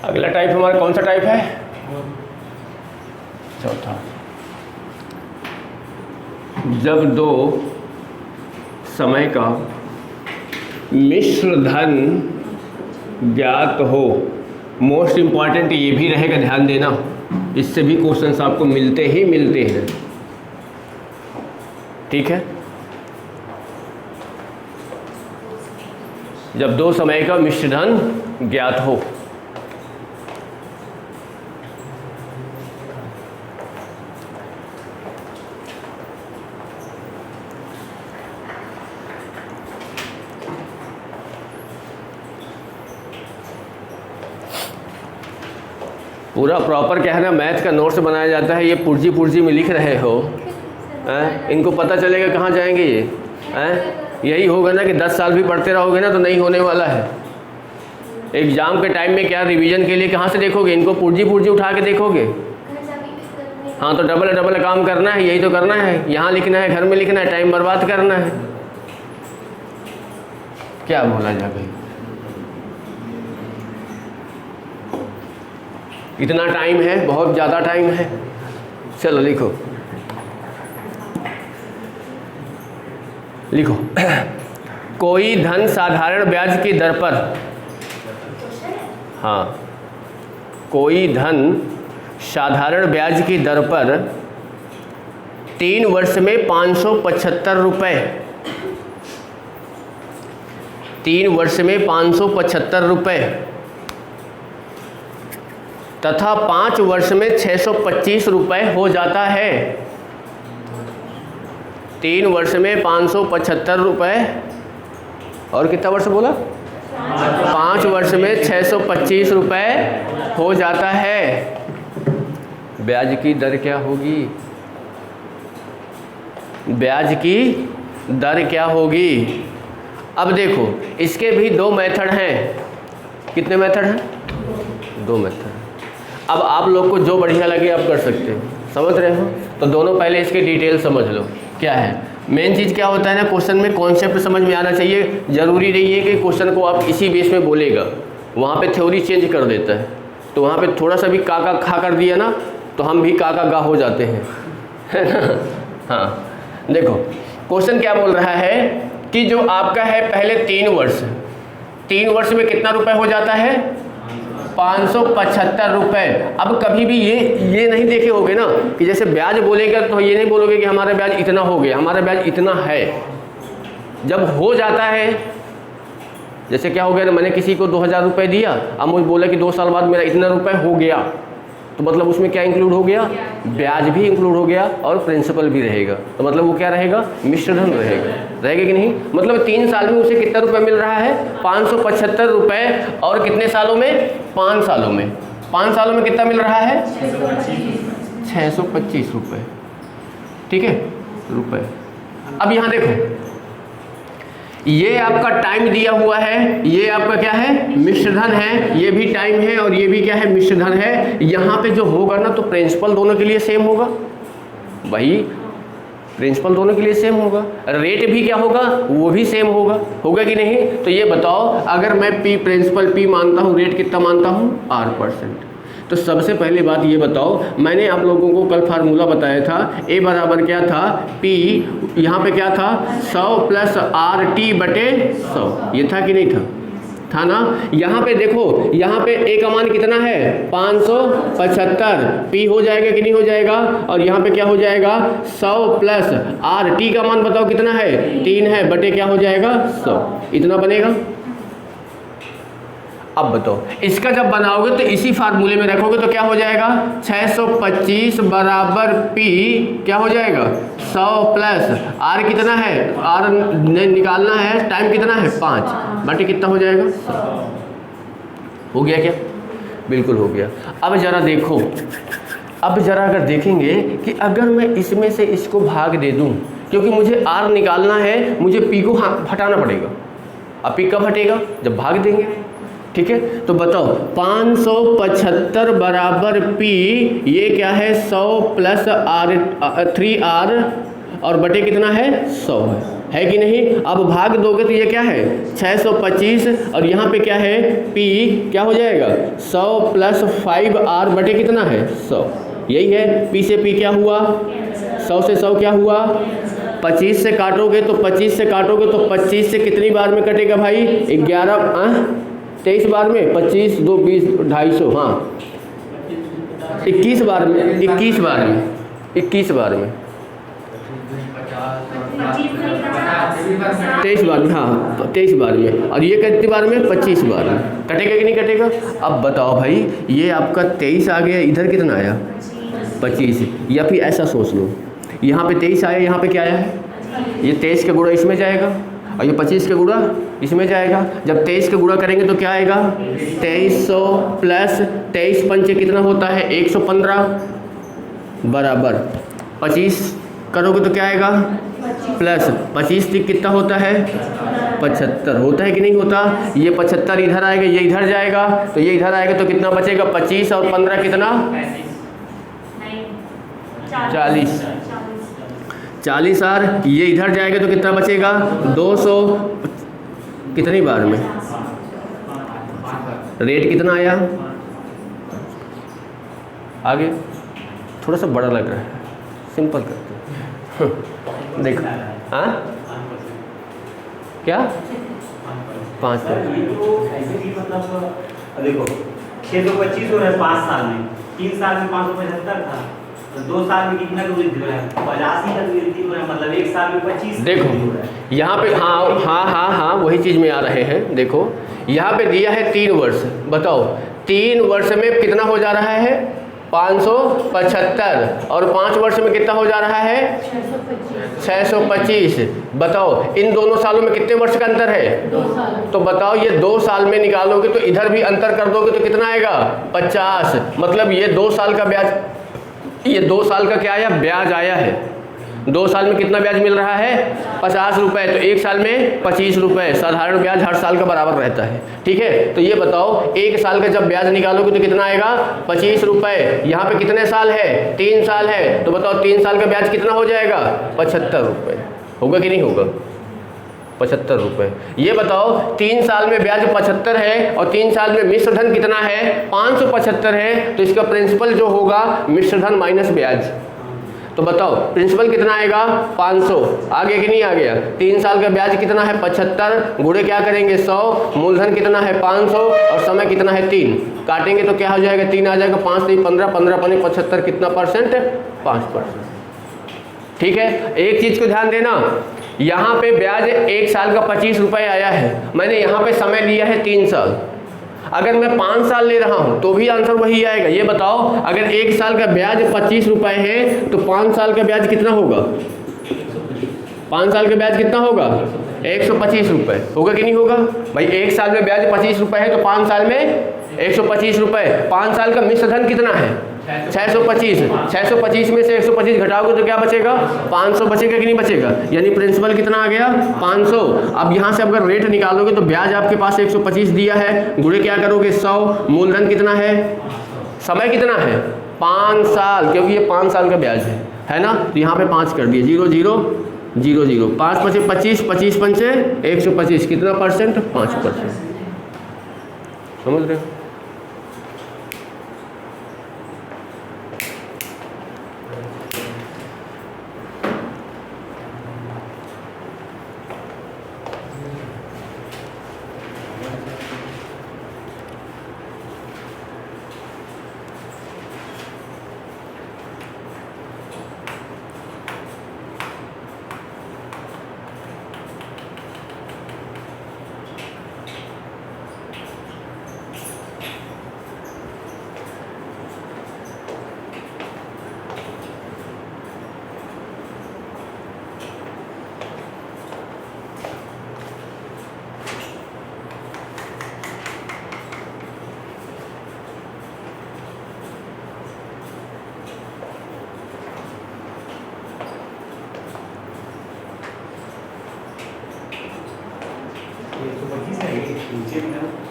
अगला टाइप हमारा कौन सा टाइप है? चौथा। जब दो समय का मिश्र धन ज्ञात हो। मोस्ट इम्पॉर्टेंट ये भी रहेगा, ध्यान देना, इससे भी क्वेश्चंस आपको मिलते ही मिलते हैं। ठीक है, जब दो समय का मिश्र धन ज्ञात हो। पूरा प्रॉपर क्या है ना, मैथ का नोट्स बनाया जाता है। ये पुर्जी पुर्जी में लिख रहे हो हैं, इनको पता चलेगा कहाँ जाएंगे ये हैं। यही होगा ना कि 10 साल भी पढ़ते रहोगे ना तो नहीं होने वाला है। एग्ज़ाम के टाइम में क्या रिवीजन के लिए कहाँ से देखोगे, इनको पुर्जी पुर्जी उठा के देखोगे। हाँ तो डबल डबल काम करना है, यही तो करना है। यहाँ लिखना है, घर में लिखना है, टाइम बर्बाद करना है। क्या बोला जा भाई, इतना टाइम है, बहुत ज़्यादा टाइम है। चलो लिखो लिखो कोई धन साधारण ब्याज की दर पर, हाँ, कोई धन साधारण ब्याज की दर पर 3 वर्ष में 575 रुपये, 3 वर्ष में 575 रुपये तथा 5 वर्ष में 625 रुपये हो जाता है। 3 वर्ष में 575 रुपये और कितना वर्ष बोला, 5 वर्ष में 625 रुपये हो जाता है। ब्याज की दर क्या होगी, ब्याज की दर क्या होगी। अब देखो इसके भी 2 मेथड हैं। कितने मेथड हैं, 2 मेथड। अब आप लोग को जो बढ़िया लगे आप कर सकते हो, समझ रहे हो। तो दोनों पहले इसके डिटेल समझ लो क्या है। मेन चीज़ क्या होता है ना, क्वेश्चन में कॉन्सेप्ट समझ में आना चाहिए। ज़रूरी नहीं है कि क्वेश्चन को आप इसी बेस में बोलेगा, वहाँ पे थ्योरी चेंज कर देता है। तो वहाँ पे थोड़ा सा भी काका खा कर दिया ना तो हम भी काका गा हो जाते हैं, है ना। हाँ देखो क्वेश्चन क्या बोल रहा है कि जो आपका है पहले 3 वर्ष, 3 वर्ष में कितना रुपए हो जाता है, 575 रुपये। अब कभी भी ये नहीं देखे होगे ना कि जैसे ब्याज बोलेगा तो ये नहीं बोलोगे कि हमारा ब्याज इतना हो गया, हमारा ब्याज इतना है। जब हो जाता है, जैसे क्या हो गया ना, मैंने किसी को 2000 रुपये दिया, अब मुझे बोला कि 2 साल बाद मेरा इतना रुपये हो गया, तो मतलब उसमें क्या इंक्लूड हो गया, ब्याज भी इंक्लूड हो गया और प्रिंसिपल भी रहेगा। तो मतलब वो क्या रहेगा, मिश्र धन रहेगा कि नहीं। मतलब 3 साल में उसे कितना रुपये मिल रहा है, 575 रुपये। और कितने सालों में, 5 सालों में। 5 सालों में कितना मिल रहा है, 625 रुपये। ठीक है रुपये। अब यहाँ देखो ये आपका टाइम दिया हुआ है, ये आपका क्या है, मिश्र धन है। ये भी टाइम है और ये भी क्या है, मिश्र धन है। यहाँ पे जो होगा ना तो प्रिंसिपल दोनों के लिए सेम होगा भाई, प्रिंसिपल दोनों के लिए सेम होगा। रेट भी क्या होगा, वो भी सेम होगा कि नहीं। तो ये बताओ, अगर मैं P प्रिंसिपल P मानता हूँ, रेट कितना मानता हूँ, R%। तो सबसे पहली बात ये बताओ, मैंने आप लोगों को कल फार्मूला बताया था, A बराबर क्या था, P यहाँ पे क्या था, 100 प्लस RT बटे 100। ये था कि नहीं था ना। यहाँ पे देखो, यहाँ पे A का मान कितना है, 575। P हो जाएगा कि नहीं हो जाएगा। और यहाँ पे क्या हो जाएगा, 100 प्लस RT का मान बताओ कितना है, 3 है, बटे क्या हो जाएगा, 100। इतना बनेगा। अब बताओ इसका जब बनाओगे तो इसी फार्मूले में रखोगे तो क्या हो जाएगा, 625 बराबर P क्या हो जाएगा, 100 प्लस R कितना है, R निकालना है, टाइम कितना है 5, बटे कितना हो जाएगा, 100। हो गया क्या, बिल्कुल हो गया। अब ज़रा देखो, अब ज़रा अगर देखेंगे कि अगर मैं इसमें से इसको भाग दे दूं, क्योंकि मुझे R निकालना है, मुझे P को हटाना पड़ेगा। अब P कब हटेगा, जब भाग देंगे। ठीक है, तो बताओ 575 बराबर P, ये क्या है, 100 प्लस R 3R और बटे कितना है, 100 है कि नहीं। अब भाग दोगे तो ये क्या है, 625 और यहाँ पे क्या है, P क्या हो जाएगा, 100 प्लस 5R बटे कितना है, 100। यही है, P से P क्या हुआ, 100 से 100 क्या हुआ, 25 से काटोगे तो 25 से काटोगे तो 25 से कितनी बार में कटेगा भाई, 23 बार में, 25 2 20 250, हाँ 21 बार में, 21 बार में, 21 बार में, 23 बार में, हाँ 23 बार में। और ये कितनी बार में, 25 बार में। कटेगा कि नहीं कटेगा। अब बताओ भाई, ये आपका 23 आ गया, इधर कितना आया, 25। या फिर ऐसा सोच लो, यहाँ पे 23 आया, यहाँ पे क्या आया है, ये 23 का गुणा इसमें जाएगा और ये 25 का गुणा इसमें जाएगा। जब 23 का गुणा करेंगे तो क्या आएगा 2300 प्लस 23 पंचे कितना होता है 115 बराबर 25 करोगे तो क्या आएगा प्लस 25 तिक कितना होता है 75 होता है कि नहीं होता। ये 75 इधर आएगा, ये इधर जाएगा, तो ये इधर आएगा तो कितना बचेगा 25 और 15 कितना 40 और ये इधर जाएगा तो कितना बचेगा 200 कितनी बार में रेट कितना आया आगे थोड़ा सा बड़ा लग रहा है, सिंपल करते हैं देखो हाँ क्या 5 ऐसे भी मतलब देखो 625 हो रहा है 5 साल में, 3 साल में 575 था, तो 2 साल में कितना का वृद्धि हो रहा है 85 का वृद्धि हो रहा है, मतलब 1 साल में 25 देखो यहाँ पे हाँ वही चीज़ में आ रहे हैं। देखो यहाँ पे दिया है 3 वर्ष, बताओ 3 वर्ष में कितना हो जा रहा है 575 और 5 वर्ष में कितना हो जा रहा है 625। बताओ इन दोनों सालों में कितने वर्ष का अंतर है 2 साल। तो बताओ ये 2 साल में निकालोगे तो इधर भी अंतर कर दोगे तो कितना आएगा 50, मतलब ये 2 साल का ब्याज, ये 2 साल का क्या आया ब्याज आया है। 2 साल में कितना ब्याज मिल रहा है 50 रुपये, तो 1 साल में 25 रुपये। साधारण ब्याज हर साल का बराबर रहता है, ठीक है। तो ये बताओ 1 साल का जब ब्याज निकालोगे तो कितना आएगा 25 रुपये। यहाँ पे कितने साल है 3 साल है, तो बताओ 3 साल का ब्याज कितना हो जाएगा 75 रुपये, होगा कि नहीं होगा 75 रुपये। ये बताओ 3 साल में ब्याज 75 है और 3 साल में मिश्र धन कितना है 575 है, तो इसका प्रिंसिपल जो होगा मिश्र धन माइनस ब्याज, तो बताओ प्रिंसिपल कितना आएगा 500, आ गया कि नहीं आ गया। 3 साल का ब्याज कितना है 75, गुणे क्या करेंगे 100, मूलधन कितना है 500 और समय कितना है 3, काटेंगे तो क्या हो जाएगा 3 आ जाएगा, 5 3 15, 15 पने 75, कितना परसेंट 5%। ठीक है, एक चीज़ को ध्यान देना, यहाँ पे ब्याज 1 साल का 25 रुपये आया है, मैंने यहाँ पे समय लिया है 3 साल, अगर मैं 5 साल ले रहा हूँ तो भी आंसर वही आएगा। ये बताओ अगर 1 साल का ब्याज 25 रुपये है तो 5 साल का ब्याज कितना होगा 5 साल का ब्याज कितना होगा 125 रुपये, होगा कि नहीं होगा भाई। 1 साल में ब्याज 25 रुपये है तो 5 साल में 125 रुपये। 5 साल का मिश्र धन कितना है 625, 625 में से 125 घटाओगे तो क्या बचेगा 500 बचेगा कि नहीं बचेगा, यानी प्रिंसिपल कितना आ गया 500। अब यहाँ से अगर रेट निकालोगे तो ब्याज आपके पास 125 दिया है, गुणे क्या करोगे 100, मूलधन कितना है, समय कितना है 5 साल, क्योंकि ये 5 साल का ब्याज है ना, तो यहाँ पे 5 कर दिए 0 0 0 0, 5 5 25, 25 पंचे 125, कितना परसेंट 5%। समझ रहे हो।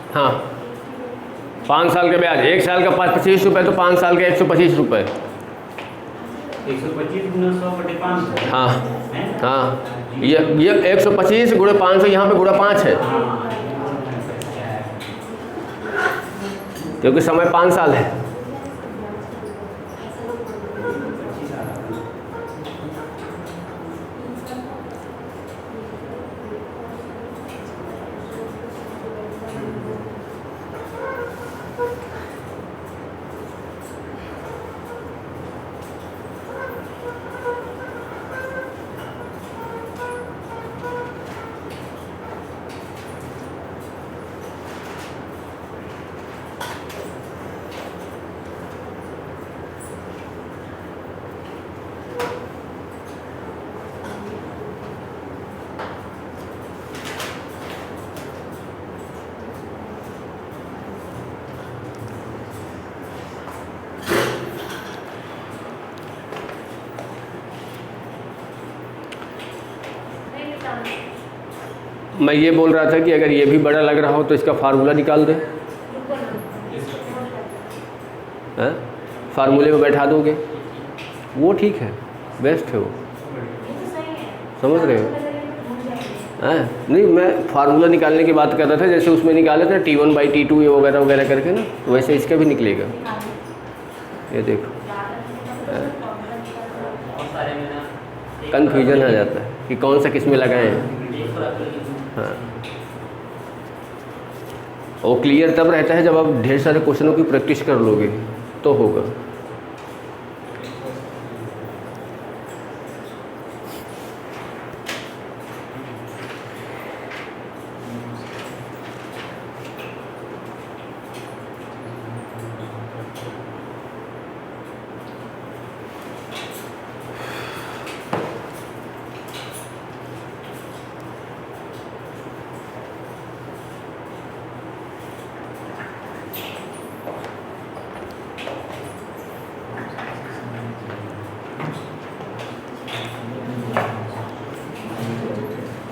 हाँ 5 साल का ब्याज, 1 साल का 25 रुपये तो 5 साल का 125 रुपये। 125 गुना 100 बटे 500। हाँ हाँ, ये 125 गुणे 500, यहाँ पे गुणा 5 है क्योंकि समय 5 साल है। मैं ये बोल रहा था कि अगर ये भी बड़ा लग रहा हो तो इसका फार्मूला निकाल दें, हैं? फार्मूले में बैठा दोगे, वो ठीक है, बेस्ट है वो, समझ रहे हो? हैं? नहीं, मैं फार्मूला निकालने की बात कर रहा था, जैसे उसमें निकाले थे T1/T2 ये वगैरह वगैरह करके ना, वैसे इसका भी निकलेगा। ये देखो, कन्फ्यूजन आ जाता है कि कौन सा किस में लगाएं। हाँ, वो क्लियर तब रहता है जब आप ढेर सारे क्वेश्चनों की प्रैक्टिस कर लोगे तो होगा।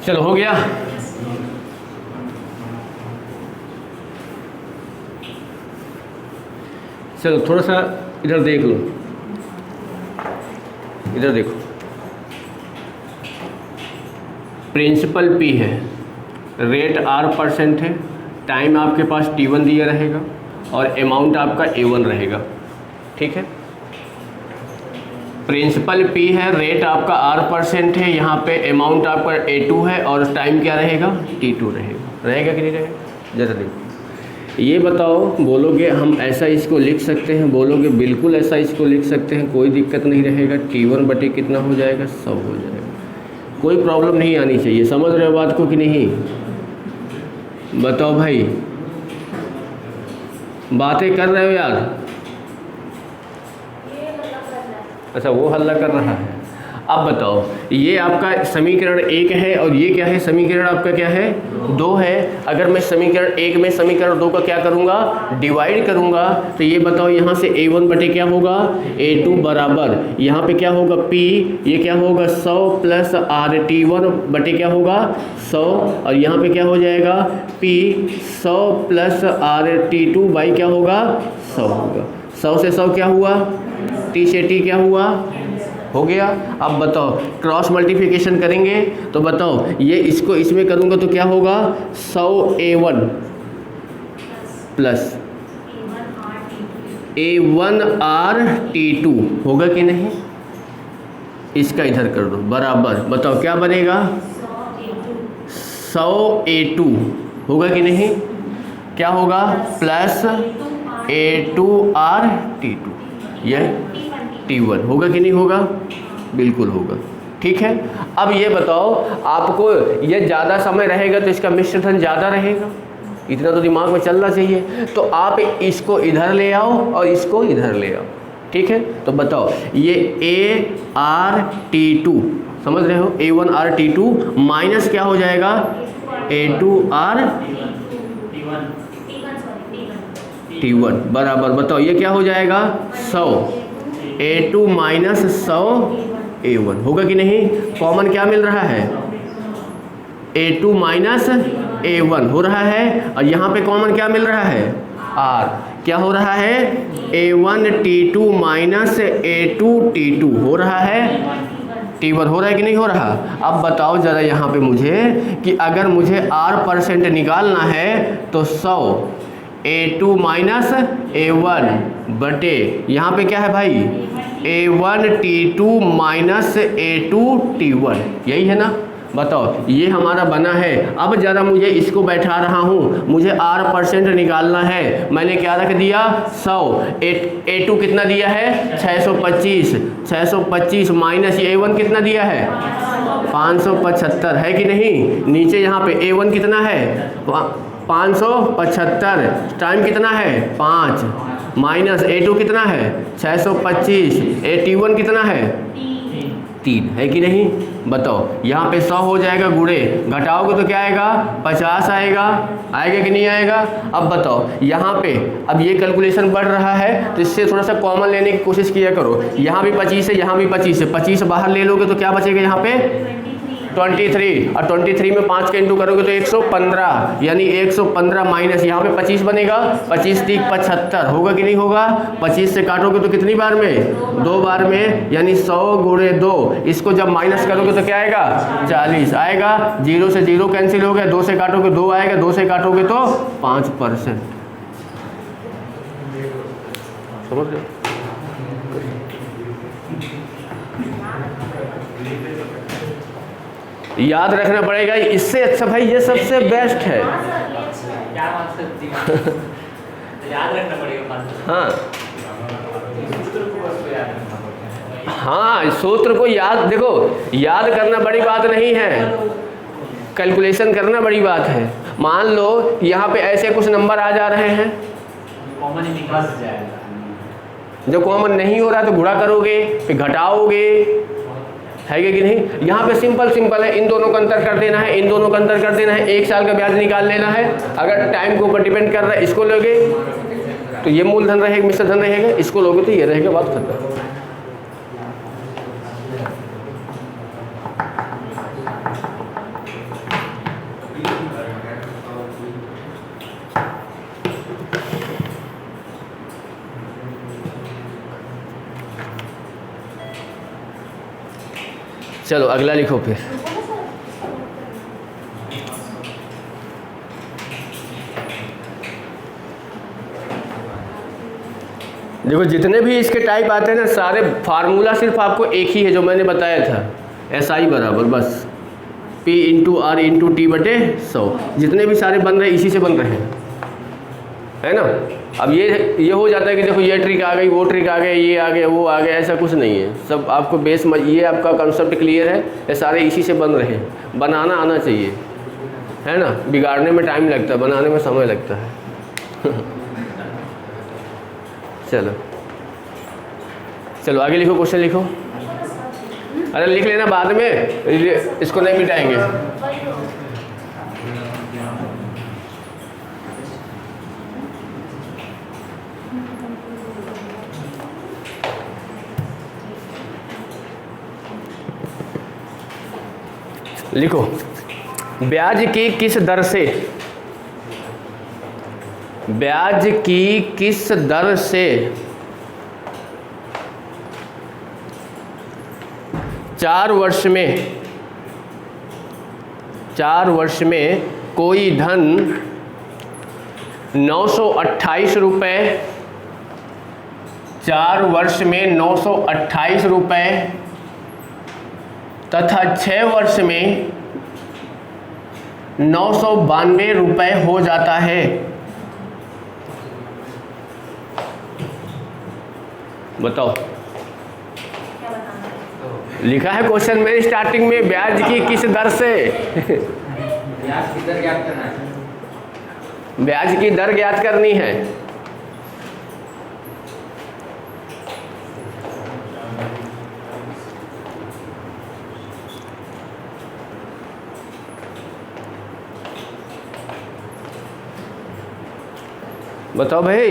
चलो हो गया। चलो थोड़ा सा इधर देख लो, इधर देखो, प्रिंसिपल P है, रेट R% है, टाइम आपके पास T1 दिया रहेगा और अमाउंट आपका A1 रहेगा, ठीक है। प्रिंसिपल P है, रेट आपका R% है, यहाँ पे अमाउंट आपका A2 है और टाइम क्या रहेगा, T2 रहेगा कि नहीं रहेगा? जरा देखो, ये बताओ, बोलोगे हम ऐसा इसको लिख सकते हैं, बोलोगे बिल्कुल ऐसा इसको लिख सकते हैं, कोई दिक्कत नहीं रहेगा। T1 बटे कितना हो जाएगा, 100 हो जाएगा, कोई प्रॉब्लम नहीं आनी चाहिए। समझ रहे हो बात को कि नहीं? बताओ भाई, बातें कर रहे हो यार? अच्छा, वो हल्ला कर रहा है। अब बताओ, ये आपका समीकरण 1 है और ये क्या है, समीकरण आपका क्या है, 2 है। अगर मैं समीकरण 1 में समीकरण 2 का क्या करूँगा, डिवाइड करूँगा, तो ये बताओ यहाँ से A1 बटे क्या होगा, A2 बराबर यहाँ पे क्या होगा P, ये क्या होगा 100 प्लस RT1 बटे क्या होगा 100, और यहाँ पे क्या हो जाएगा P 100 प्लस RT2 बाई क्या होगा 100 होगा। 100 से 100 क्या हुआ, T से T क्या हुआ, हो गया। अब बताओ, क्रॉस मल्टीप्लिकेशन करेंगे तो बताओ, ये इसको इसमें करूँगा तो क्या होगा 100 A1 प्लस A1 RT2 होगा कि नहीं? इसका इधर कर दो बराबर, बताओ क्या बनेगा 100 A2 होगा कि नहीं? क्या होगा प्लस A2 RT2, यह T1 होगा कि नहीं होगा? बिल्कुल होगा, ठीक है। अब ये बताओ, आपको ये ज़्यादा समय रहेगा तो इसका मिश्रधन ज़्यादा रहेगा, इतना तो दिमाग में चलना चाहिए। तो आप इसको इधर ले आओ और इसको इधर ले आओ, ठीक है। तो बताओ, ये ART2 समझ रहे हो, A1 RT2 माइनस क्या हो जाएगा A2 RT1 बराबर, बताओ ये क्या हो जाएगा 100 A2 माइनस 100 A1 होगा कि नहीं? कॉमन क्या मिल रहा है, A2 माइनस A1 हो रहा है, और यहाँ पे कॉमन क्या मिल रहा है R, क्या हो रहा है A1 T2 minus A2 T2 हो रहा है, T1 हो रहा है कि नहीं हो रहा? अब बताओ ज़रा यहाँ पे मुझे कि अगर मुझे R% निकालना है तो 100 A2 माइनस A1 बटे यहाँ पे क्या है भाई A1 T2 minus A2 T1, यही है ना? बताओ, ये हमारा बना है। अब ज़रा मुझे इसको बैठा रहा हूँ, मुझे R% निकालना है। मैंने क्या रख दिया 100, A2 कितना दिया है 625 माइनस A1 कितना दिया है 575 है कि नहीं? नीचे यहाँ पे A1 कितना है 575, टाइम कितना है 5, माइनस A2 कितना है 625, T1 कितना है 3 है कि नहीं? बताओ, यहाँ पे 100 हो जाएगा, गुणे घटाओगे तो क्या आएगा 50 आएगा कि नहीं आएगा? अब बताओ, यहाँ पे अब ये कैलकुलेशन बढ़ रहा है तो इससे थोड़ा सा कॉमन लेने की कोशिश किया करो। यहाँ भी 25 है, यहाँ भी 25 है, 25 बाहर ले लोगे तो क्या बचेगा यहाँ पे 23 और 23 में 5 के इंटू करोगे तो 115, यानी 115 माइनस यहाँ पे 25 बनेगा, 25 3 75 होगा कि नहीं होगा। 25 से काटोगे तो कितनी बार में, 2 बार में, यानी 100 गुणे 2। इसको जब माइनस करोगे तो क्या आएगा, 40 आएगा। 0 से 0 कैंसिल हो गया, 2 से काटोगे 2 आएगा, 2 से काटोगे तो 5%। समझ गए? याद रखना पड़ेगा, इससे अच्छा भाई ये सबसे बेस्ट है। हाँ सर, ये अच्छा है। क्या बात करती है? याद रखना पड़ेगा बात। हाँ सूत्र को बस याद रखना पड़ता है। हाँ, सूत्र को याद, देखो याद करना बड़ी बात नहीं है, कैलकुलेशन करना बड़ी बात है। मान लो यहाँ पे ऐसे कुछ नंबर आ जा रहे हैं, कॉमन निकाल जाएगा। जब कॉमन नहीं हो रहा तो गुणा करोगे, फिर घटाओगे, है कि नहीं। यहाँ पे सिंपल है, इन दोनों का अंतर कर देना है, इन दोनों का अंतर कर देना है, 1 साल का ब्याज निकाल लेना है। अगर टाइम के ऊपर डिपेंड कर रहा है, इसको लोगे तो ये मूलधन रहेगा, मिश्र धन रहेगा, इसको लोगे तो ये रहेगा, बात खत्म। चलो अगला लिखो फिर। देखो जितने भी इसके टाइप आते हैं ना, सारे फार्मूला सिर्फ आपको एक ही है जो मैंने बताया था, SI बराबर बस P into R into T बटे 100। जितने भी सारे बन रहे हैं इसी से बन रहे हैं, है ना। अब ये हो जाता है कि देखो ये ट्रिक आ गई, वो ट्रिक आ गई, ये आ गया, वो आ गया, ऐसा कुछ नहीं है। सब आपको बेस ये आपका कंसेप्ट क्लियर है, ये सारे इसी से बन रहे हैं। बनाना आना चाहिए, है ना। बिगाड़ने में टाइम लगता है, बनाने में समय लगता है। चलो आगे लिखो, क्वेश्चन लिखो। अरे लिख लेना बाद में, इसको नहीं मिटाएंगे। लिखो, ब्याज की किस दर से, ब्याज की किस दर से 4 वर्ष में कोई धन 928 रुपये, 4 वर्ष में 928 रुपये तथा 6 वर्ष में 992 रुपये हो जाता है। बताओ, क्या बताना है? लिखा है क्वेश्चन में स्टार्टिंग में, ब्याज की किस दर से। ब्याज की दर ज्ञात करना है। ब्याज की दर ज्ञात करनी है। बताओ भाई।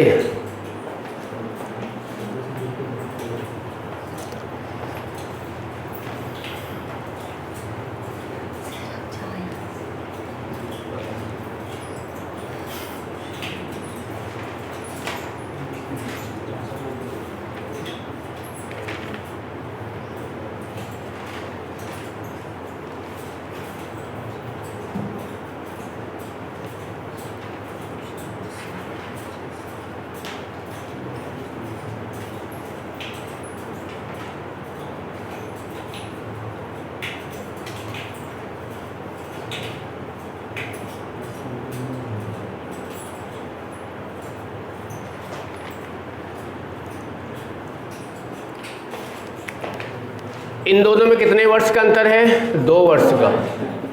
इन दोनों में कितने वर्ष का अंतर है, 2 वर्ष का।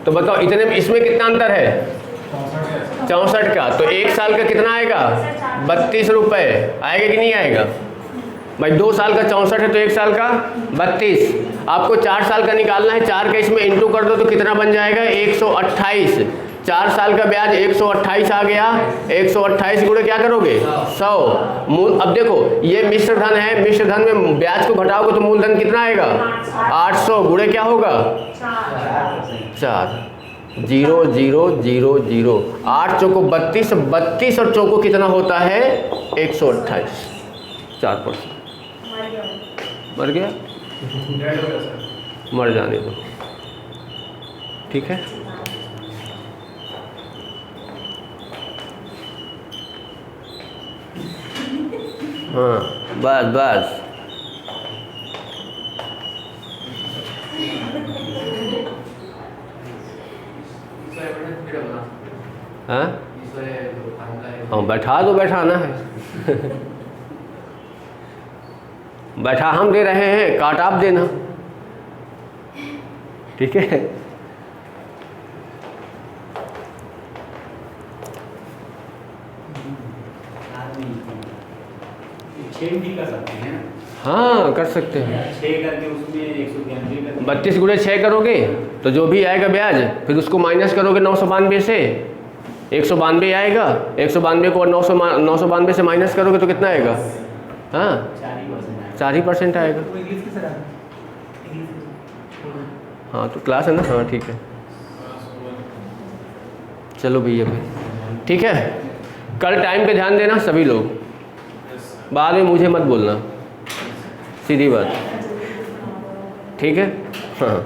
तो बताओ इतने में, इसमें कितना अंतर है, 64 का। तो 1 साल का कितना आएगा, 32 रुपये आएगा कि नहीं आएगा भाई। 2 साल का 64 है तो 1 साल का 32। आपको 4 साल का निकालना है, 4 का इसमें इंटू कर दो तो कितना बन जाएगा, 128। 4 साल का ब्याज 128 आ गया, 128 गुणे क्या करोगे 100 मूल। अब देखो ये मिश्र धन है, मिश्र धन में ब्याज को घटाओगे तो मूलधन कितना आएगा 800 गुणे क्या होगा 4, 0 0 0 0, 8 चौको 32, 32 और चौको कितना होता है 128, 4%। मर गया, मर जाने दो, ठीक है। हाँ बस बस, हाँ हाँ बैठा दो, बैठाना है बैठा हम दे रहे हैं, काट आप देना, ठीक है। छः भी कर सकते हैं, हाँ कर सकते हैं, 6 करके उसमें 192 करके 32 गुणे 6 करोगे तो जो भी आएगा ब्याज फिर उसको माइनस करोगे 992 से, 192 आएगा, 192 को 992 से माइनस करोगे तो कितना आएगा, हाँ 4% आएगा। हाँ तो क्लास है ना, हाँ ठीक है, चलो भैया भाई ठीक है। कल टाइम पे ध्यान देना सभी लोग, बाद में मुझे मत बोलना, सीधी बात, ठीक है हाँ।